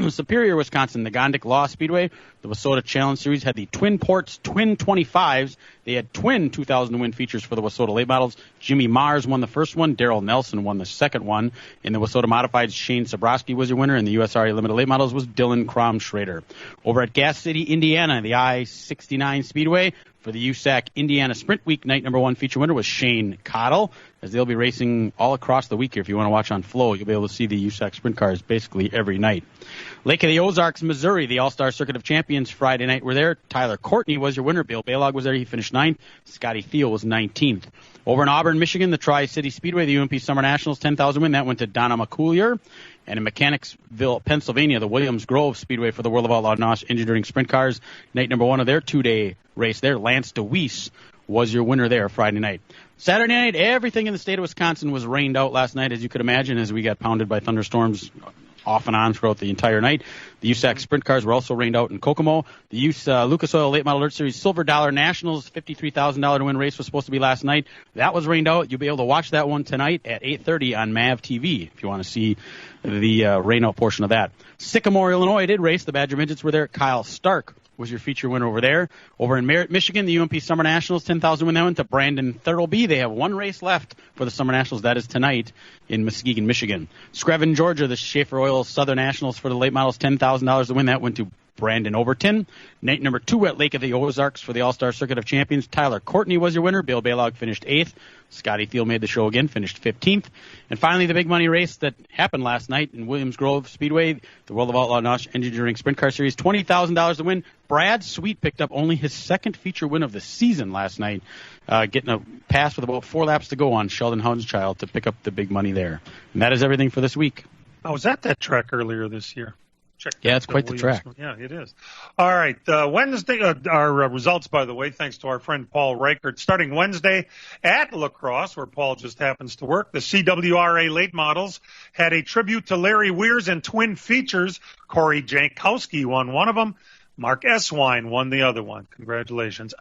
Speaker 5: Superior, Wisconsin, the Gondik Law Speedway. The Wissota Challenge Series had the Twin Ports Twin 25s. They had twin 2,000 win features for the Wissota late models. Jimmy Mars won the first one. Daryl Nelson won the second one. In the Wissota modifieds, Shane Sabrowski was your winner, and the USRA limited late models was Dylan Crom-Schrader. Over at Gas City, Indiana, the I-69 Speedway. For the USAC Indiana Sprint Week night number 1 feature winner was Shane Cottle, as they'll be racing all across the week here. If you want to watch on Flow, you'll be able to see the USAC sprint cars basically every night. Lake of the Ozarks, Missouri, the All-Star Circuit of Champions Friday night were there. Tyler Courtney was your winner. Bill Balog was there. He finished 9th. Scotty Thiel was 19th. Over in Auburn, Michigan, the Tri-City Speedway, the UMP Summer Nationals 10,000 win. That went to Donna McCoolier. And in Mechanicsville, Pennsylvania, the Williams Grove Speedway for the World of Outlaw NOS Engineering Sprint Cars, night number 1 of their 2-day race there. Lance DeWeese was your winner there Friday night. Saturday night, everything in the state of Wisconsin was rained out last night, as you could imagine, as we got pounded by thunderstorms off and on throughout the entire night. The USAC sprint cars were also rained out in Kokomo. The Lucas Oil Late Model Dirt Series Silver Dollar Nationals $53,000 to win race was supposed to be last night. That was rained out. You'll be able to watch that one tonight at 8:30 on MAV TV if you want to see the rain out portion of that. Sycamore, Illinois did race. The Badger Midgets were there. Kyle Stark was your feature winner over there. Over in Merritt, Michigan, the UMP Summer Nationals, 10,000 win that one to Brandon Thurlby. They have one race left for the Summer Nationals. That is tonight in Muskegon, Michigan. Screven, Georgia, the Schaefer Oil Southern Nationals for the late models, $10,000 to win. That went to Brandon Overton. Night number 2 at Lake of the Ozarks for the All-Star Circuit of Champions. Tyler Courtney was your winner. Bill Balog finished 8th. Scotty Thiel made the show again, finished 15th. And finally, the big money race that happened last night in Williams Grove Speedway, the World of Outlaw NOS Engineering Sprint Car Series, $20,000 to win. Brad Sweet picked up only his second feature win of the season last night, getting a pass with about 4 laps to go on Sheldon Hunschild to pick up the big money there. And that is everything for this week.
Speaker 2: I was at that track earlier this year.
Speaker 5: Yeah, it's quite the track.
Speaker 2: Yeah, it is. All right. Wednesday, our results, by the way, thanks to our friend Paul Reichert. Starting Wednesday at La Crosse, where Paul just happens to work, the CWRA late models had a tribute to Larry Weirs and twin features. Corey Jankowski won one of them. Mark Eswine won the other one. Congratulations.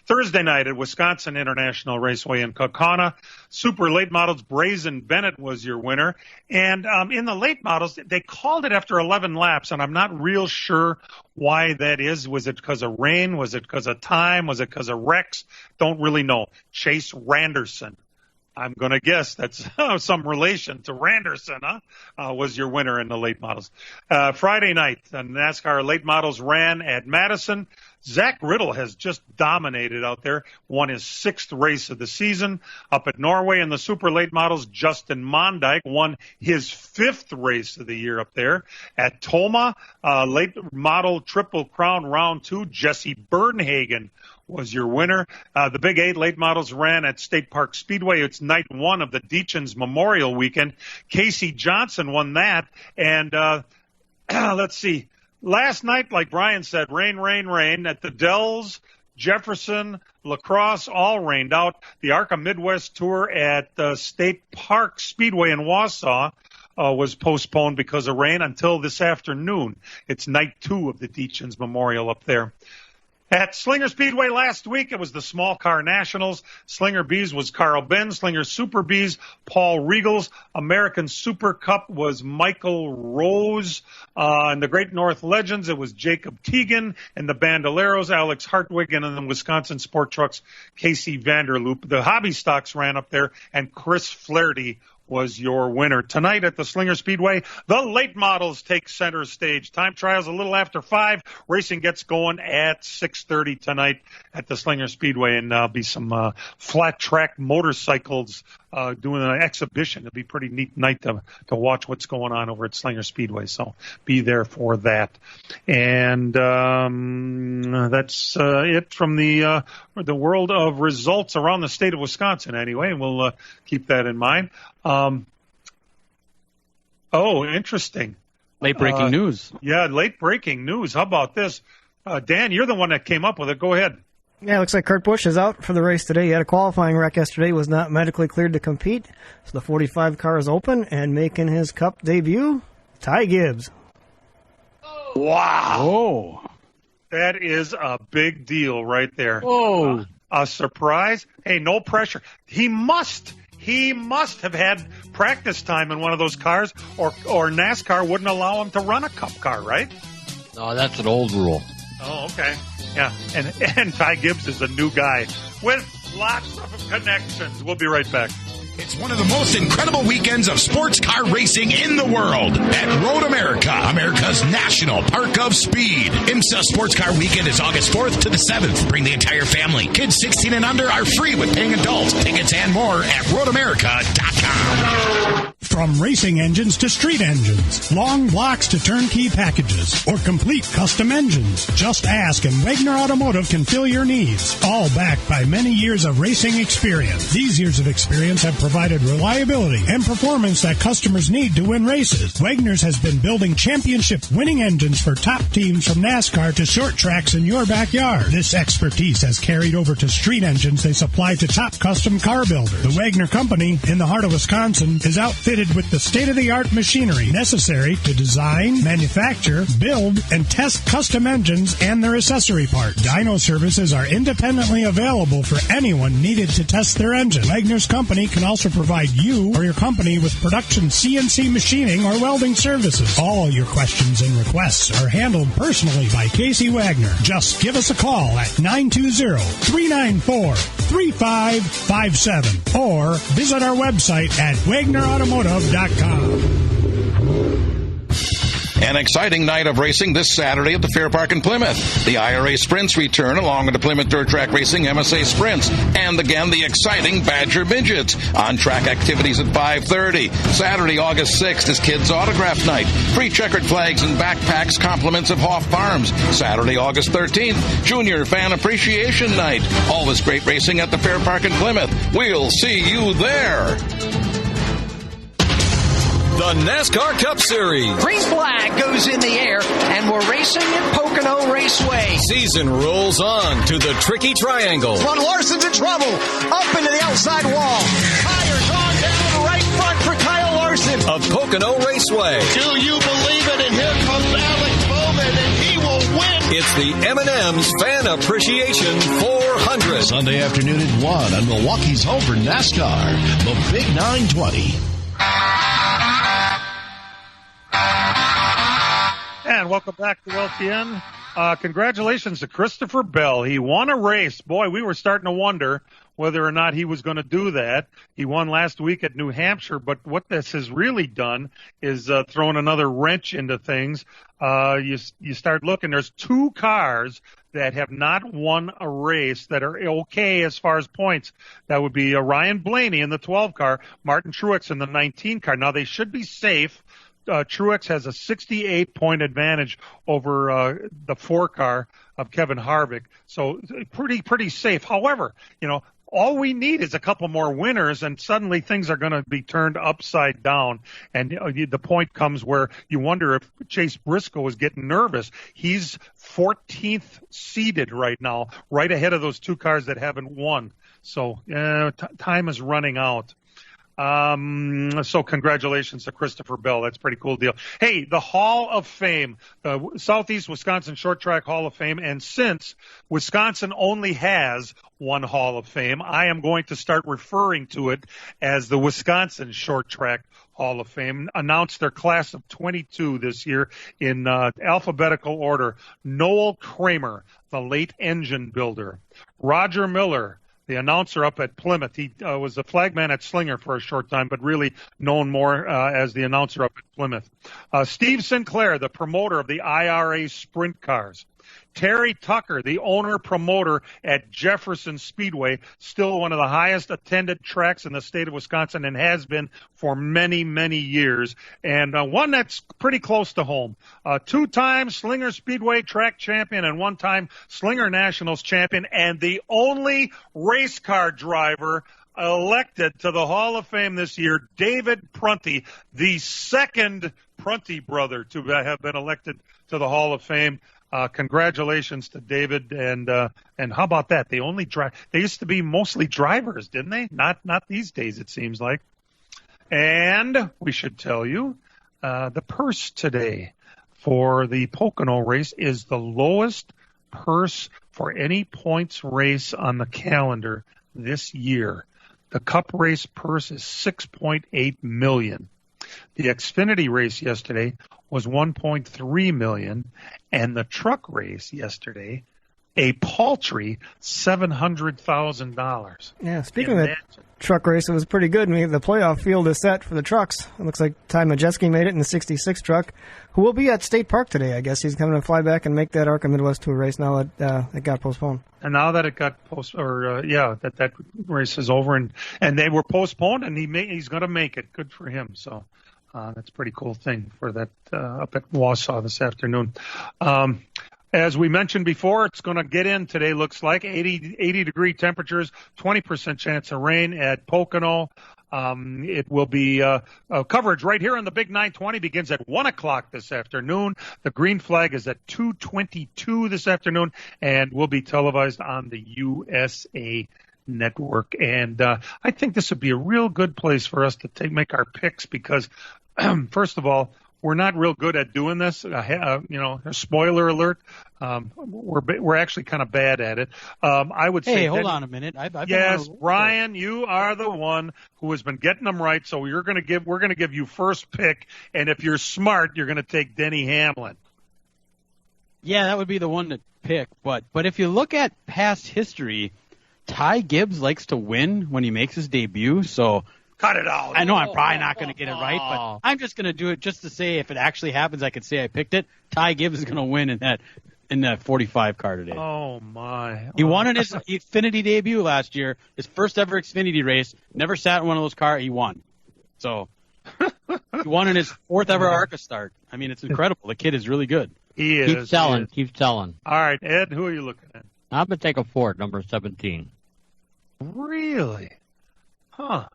Speaker 2: Thursday night at Wisconsin International Raceway in Kaukauna, Super Late Models, Brazen Bennett was your winner. And in the late models, they called it after 11 laps, and I'm not real sure why that is. Was it because of rain? Was it because of time? Was it because of wrecks? Don't really know. Chase Randerson, I'm going to guess that's some relation to Randerson, was your winner in the late models. Friday night, the NASCAR late models ran at Madison. Zach Riddle has just dominated out there, won his 6th race of the season. Up at Norway in the super late models, Justin Mondyke won his 5th race of the year up there. At Toma, late model Triple Crown round 2, Jesse Bernhagen was your winner. The Big 8 late models ran at State Park Speedway. It's night 1 of the Deachins Memorial Weekend. Casey Johnson won that. And let's see. Last night, like Brian said, rain, rain, rain. At the Dells, Jefferson, La Crosse, all rained out. The ARCA Midwest Tour at State Park Speedway in Wausau was postponed because of rain until this afternoon. It's night 2 of the Deachins Memorial up there. At Slinger Speedway last week, it was the Small Car Nationals. Slinger B's was Carl Benz. Slinger Super B's, Paul Regals. American Super Cup was Michael Rose. And the Great North Legends, it was Jacob Teagan. And the Bandoleros, Alex Hartwig. And in the Wisconsin Sport Trucks, Casey Vanderloop. The Hobby Stocks ran up there, and Chris Flaherty was your winner. Tonight at the Slinger Speedway, the late models take center stage. Time trials a little after 5. Racing gets going at 6:30 tonight at the Slinger Speedway, and there'll be some flat track motorcycles doing an exhibition. It'll be a pretty neat night to watch what's going on over at Slinger Speedway. So be there for that. And that's it from the world of results around the state of Wisconsin anyway, and we'll keep that in mind. Interesting.
Speaker 5: Late breaking news.
Speaker 2: Yeah, late breaking news. How about this? Dan, you're the one that came up with it. Go ahead.
Speaker 4: Yeah, it looks like Kurt Busch is out for the race today. He had a qualifying wreck yesterday, was not medically cleared to compete. So the 45 car is open, and making his Cup debut, Ty Gibbs.
Speaker 2: Wow.
Speaker 5: Oh.
Speaker 2: That is a big deal right there.
Speaker 3: Whoa.
Speaker 2: A surprise? Hey, no pressure. He must have had practice time in one of those cars, or NASCAR wouldn't allow him to run a Cup car, right?
Speaker 3: No, that's an old rule.
Speaker 2: Oh, okay. Yeah, and Ty Gibbs is a new guy with lots of connections. We'll be right back.
Speaker 7: It's one of the most incredible weekends of sports car racing in the world at Road America, America's national park of speed. IMSA Sports Car Weekend is August 4th to the 7th. Bring the entire family. Kids 16 and under are free with paying adults. Tickets and more at roadamerica.com.
Speaker 8: From racing engines to street engines, long blocks to turnkey packages, or complete custom engines, just ask and Wagner Automotive can fill your needs. All backed by many years of racing experience. These years of experience have provided reliability and performance that customers need to win races. Wagner's has been building championship-winning engines for top teams from NASCAR to short tracks in your backyard. This expertise has carried over to street engines they supply to top custom car builders. The Wagner Company, in the heart of Wisconsin, is outfitted with the state-of-the-art machinery necessary to design, manufacture, build, and test custom engines and their accessory parts. Dyno services are independently available for anyone needed to test their engine. Wagner's Company can also provide you or your company with production CNC machining or welding services. All your questions and requests are handled personally by Casey Wagner. Just give us a call at 920-394-3557 or visit our website at WagnerAutomotive.com.
Speaker 17: An exciting night of racing this Saturday at the Fair Park in Plymouth. The IRA Sprints return along with the Plymouth Dirt Track Racing MSA Sprints. And again, the exciting Badger Midgets. On-track activities at 5:30. Saturday, August 6th is Kids Autograph Night. Free checkered flags and backpacks, compliments of Hoff Farms. Saturday, August 13th, Junior Fan Appreciation Night. All this great racing at the Fair Park in Plymouth. We'll see you there.
Speaker 6: The NASCAR Cup Series.
Speaker 10: Green flag goes in the air, and we're racing at Pocono Raceway.
Speaker 6: Season rolls on to the tricky triangle.
Speaker 10: Ron Larson's in trouble. Up into the outside wall. Tires on down the right front for Kyle Larson.
Speaker 6: Of Pocono Raceway.
Speaker 10: Do you believe it? And here comes Alex Bowman, and he will win.
Speaker 6: It's the M&M's Fan Appreciation 400.
Speaker 9: Sunday afternoon at 1 on Milwaukee's home for NASCAR, the Big 920.
Speaker 2: And welcome back to LTN. Congratulations to Christopher Bell. He won a race. Boy, we were starting to wonder whether or not he was going to do that. He won last week at New Hampshire, but what this has really done is thrown another wrench into things. You start looking. There's two cars that have not won a race that are okay as far as points. That would be Ryan Blaney in the 12 car, Martin Truex in the 19 car. Now, they should be safe. Truex has a 68-point advantage over the 4 car of Kevin Harvick, so pretty safe. However, all we need is a couple more winners, and suddenly things are going to be turned upside down. And the point comes where you wonder if Chase Briscoe is getting nervous. He's 14th seeded right now, right ahead of those two cars that haven't won. So time is running out. So congratulations to Christopher Bell. That's a pretty cool deal. Hey, the Hall of Fame, the Southeast Wisconsin Short Track Hall of Fame, and since Wisconsin only has one Hall of Fame, I am going to start referring to it as the Wisconsin Short Track Hall of Fame. Announced their class of 22 this year in alphabetical order. Noel Kramer, the late engine builder. Roger Miller, the announcer up at Plymouth. He was a flagman at Slinger for a short time, but really known more as the announcer up at Plymouth. Steve Sinclair, the promoter of the IRA sprint cars. Terry Tucker, the owner-promoter at Jefferson Speedway, still one of the highest attended tracks in the state of Wisconsin and has been for many, many years. And one that's pretty close to home. Two-time Slinger Speedway track champion and one-time Slinger Nationals champion, and the only race car driver elected to the Hall of Fame this year, David Prunty, the second Prunty brother to have been elected to the Hall of Fame. Congratulations to David, and how about that? They used to be mostly drivers, didn't they? Not these days, it seems like. And we should tell you, the purse today for the Pocono race is the lowest purse for any points race on the calendar this year. The Cup race purse is $6.8 million. The Xfinity race yesterday was $1.3 million, and the truck race yesterday, a paltry $700,000.
Speaker 4: Yeah, speaking of that truck race, it was pretty good. The playoff field is set for the trucks. It looks like Ty Majeski made it in the 66 truck, who will be at State Park today. I guess he's coming to fly back and make that ARCA Midwest Tour race now that it got postponed. And now that it got that race is over and they were postponed, and he's going to make it. Good for him. So that's a pretty cool thing for that up at Wausau this afternoon. As we mentioned before, it's going to get in today, looks like 80-degree temperatures, 20% chance of rain at Pocono. It will be coverage right here on the Big 920, begins at 1 o'clock this afternoon. The green flag is at 2:22 this afternoon and will be televised on the USA Network. And I think this would be a real good place for us to make our picks because, first of all, we're not real good at doing this. A spoiler alert. We're actually kind of bad at it. I would say.
Speaker 5: Hey, hold on a minute.
Speaker 2: Yes, Brian, you are the one who has been getting them right. So we're going to give you first pick, and if you're smart, you're going to take Denny Hamlin.
Speaker 5: Yeah, that would be the one to pick. But if you look at past history, Ty Gibbs likes to win when he makes his debut. So.
Speaker 2: Cut it out.
Speaker 5: I know I'm probably not going to get it right, but I'm just going to do it just to say if it actually happens, I can say I picked it. Ty Gibbs is going to win in that 45 car today.
Speaker 2: Oh, my.
Speaker 5: He won in his Xfinity debut last year, his first ever Xfinity race. Never sat in one of those cars. He won. So he won in his fourth ever ARCA start. I mean, it's incredible. The kid is really good.
Speaker 2: He is.
Speaker 3: Keep selling. Keep selling.
Speaker 2: All right, Ed, who are you looking at?
Speaker 3: I'm going to take a Ford, number 17.
Speaker 2: Really? Huh.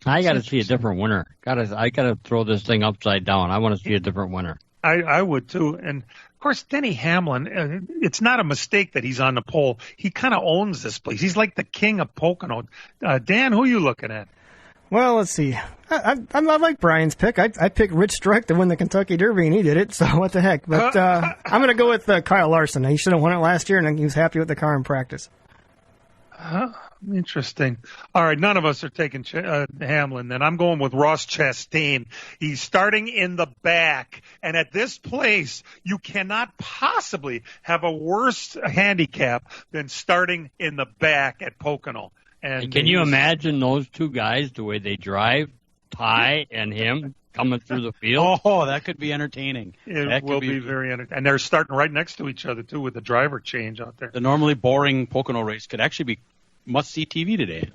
Speaker 3: I got to see a different winner. I got to throw this thing upside down. I want to see a different winner.
Speaker 2: I would too. And of course, Denny Hamlin. It's not a mistake that he's on the pole. He kind of owns this place. He's like the king of Pocono. Dan, who are you looking at?
Speaker 4: Well, let's see. I like Brian's pick. I picked Rich Strike to win the Kentucky Derby, and he did it. So what the heck? But I'm going to go with Kyle Larson. He should have won it last year, and he was happy with the car in practice.
Speaker 2: Interesting. All right, none of us are taking Hamlin, then. I'm going with Ross Chastain. He's starting in the back, and at this place, you cannot possibly have a worse handicap than starting in the back at Pocono. And
Speaker 3: can you imagine those two guys, the way they drive, Ty and him, coming through the field?
Speaker 5: Oh, that could be entertaining.
Speaker 2: It will be very entertaining. And they're starting right next to each other, too, with the driver change out there.
Speaker 5: The normally boring Pocono race could actually be must-see TV today.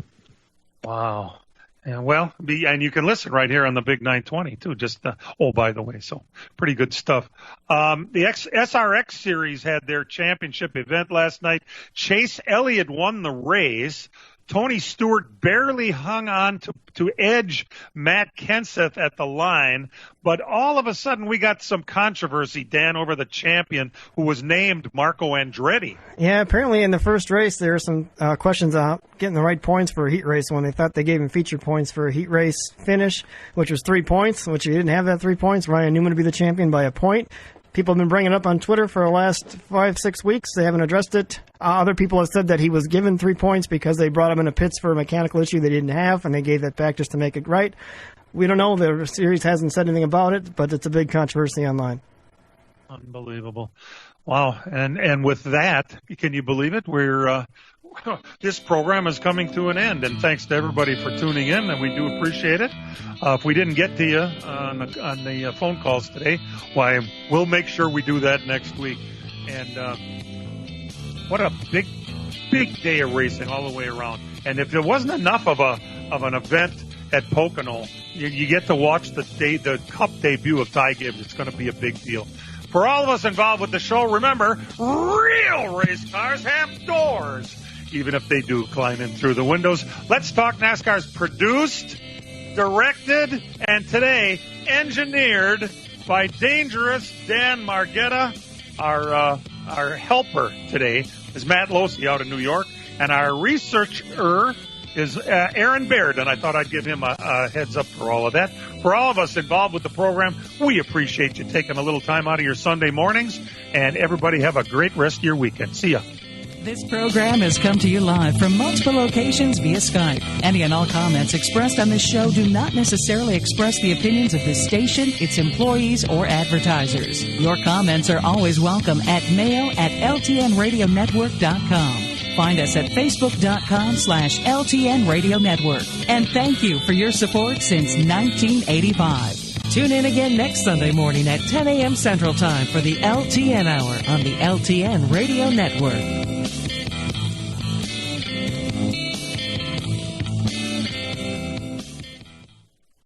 Speaker 2: Wow. Yeah, well, and you can listen right here on the Big 920, too. Just, by the way, so pretty good stuff. The SRX Series had their championship event last night. Chase Elliott won the race. Tony Stewart barely hung on to edge Matt Kenseth at the line, but all of a sudden we got some controversy, Dan, over the champion who was named Marco Andretti.
Speaker 4: Yeah, apparently in the first race there were some questions about getting the right points for a heat race when they thought they gave him feature points for a heat race finish, which was 3 points, which he didn't have that 3 points. Ryan Newman would be the champion by a point. People have been bringing it up on Twitter for the last 5-6 weeks. They haven't addressed it. Other people have said that he was given 3 points because they brought him into pits for a mechanical issue they didn't have, and they gave that back just to make it right. We don't know. The series hasn't said anything about it, but it's a big controversy online.
Speaker 2: Unbelievable. Wow. And with that, can you believe it? This program is coming to an end, and thanks to everybody for tuning in, and we do appreciate it. If we didn't get to you on the phone calls today, why, we'll make sure we do that next week. And what a big day of racing all the way around. And if there wasn't enough of an event at Pocono, you get to watch the Cup debut of Ty Gibbs. It's going to be a big deal. For all of us involved with the show, remember, real race cars have doors, even if they do climb in through the windows. Let's Talk NASCAR is produced, directed, and today engineered by Dangerous Dan Margetta. Our helper today is Matt Losey out in New York, and our researcher is Aaron Baird, and I thought I'd give him a heads up for all of that. For all of us involved with the program, we appreciate you taking a little time out of your Sunday mornings, and everybody have a great rest of your weekend. See ya.
Speaker 11: This program has come to you live from multiple locations via Skype. Any and all comments expressed on this show do not necessarily express the opinions of this station, its employees, or advertisers. Your comments are always welcome at mail@ltnradionetwork.com. Find us at facebook.com/LTN Radio Network. And thank you for your support since 1985. Tune in again next Sunday morning at 10 a.m. Central Time for the LTN Hour on the LTN Radio Network.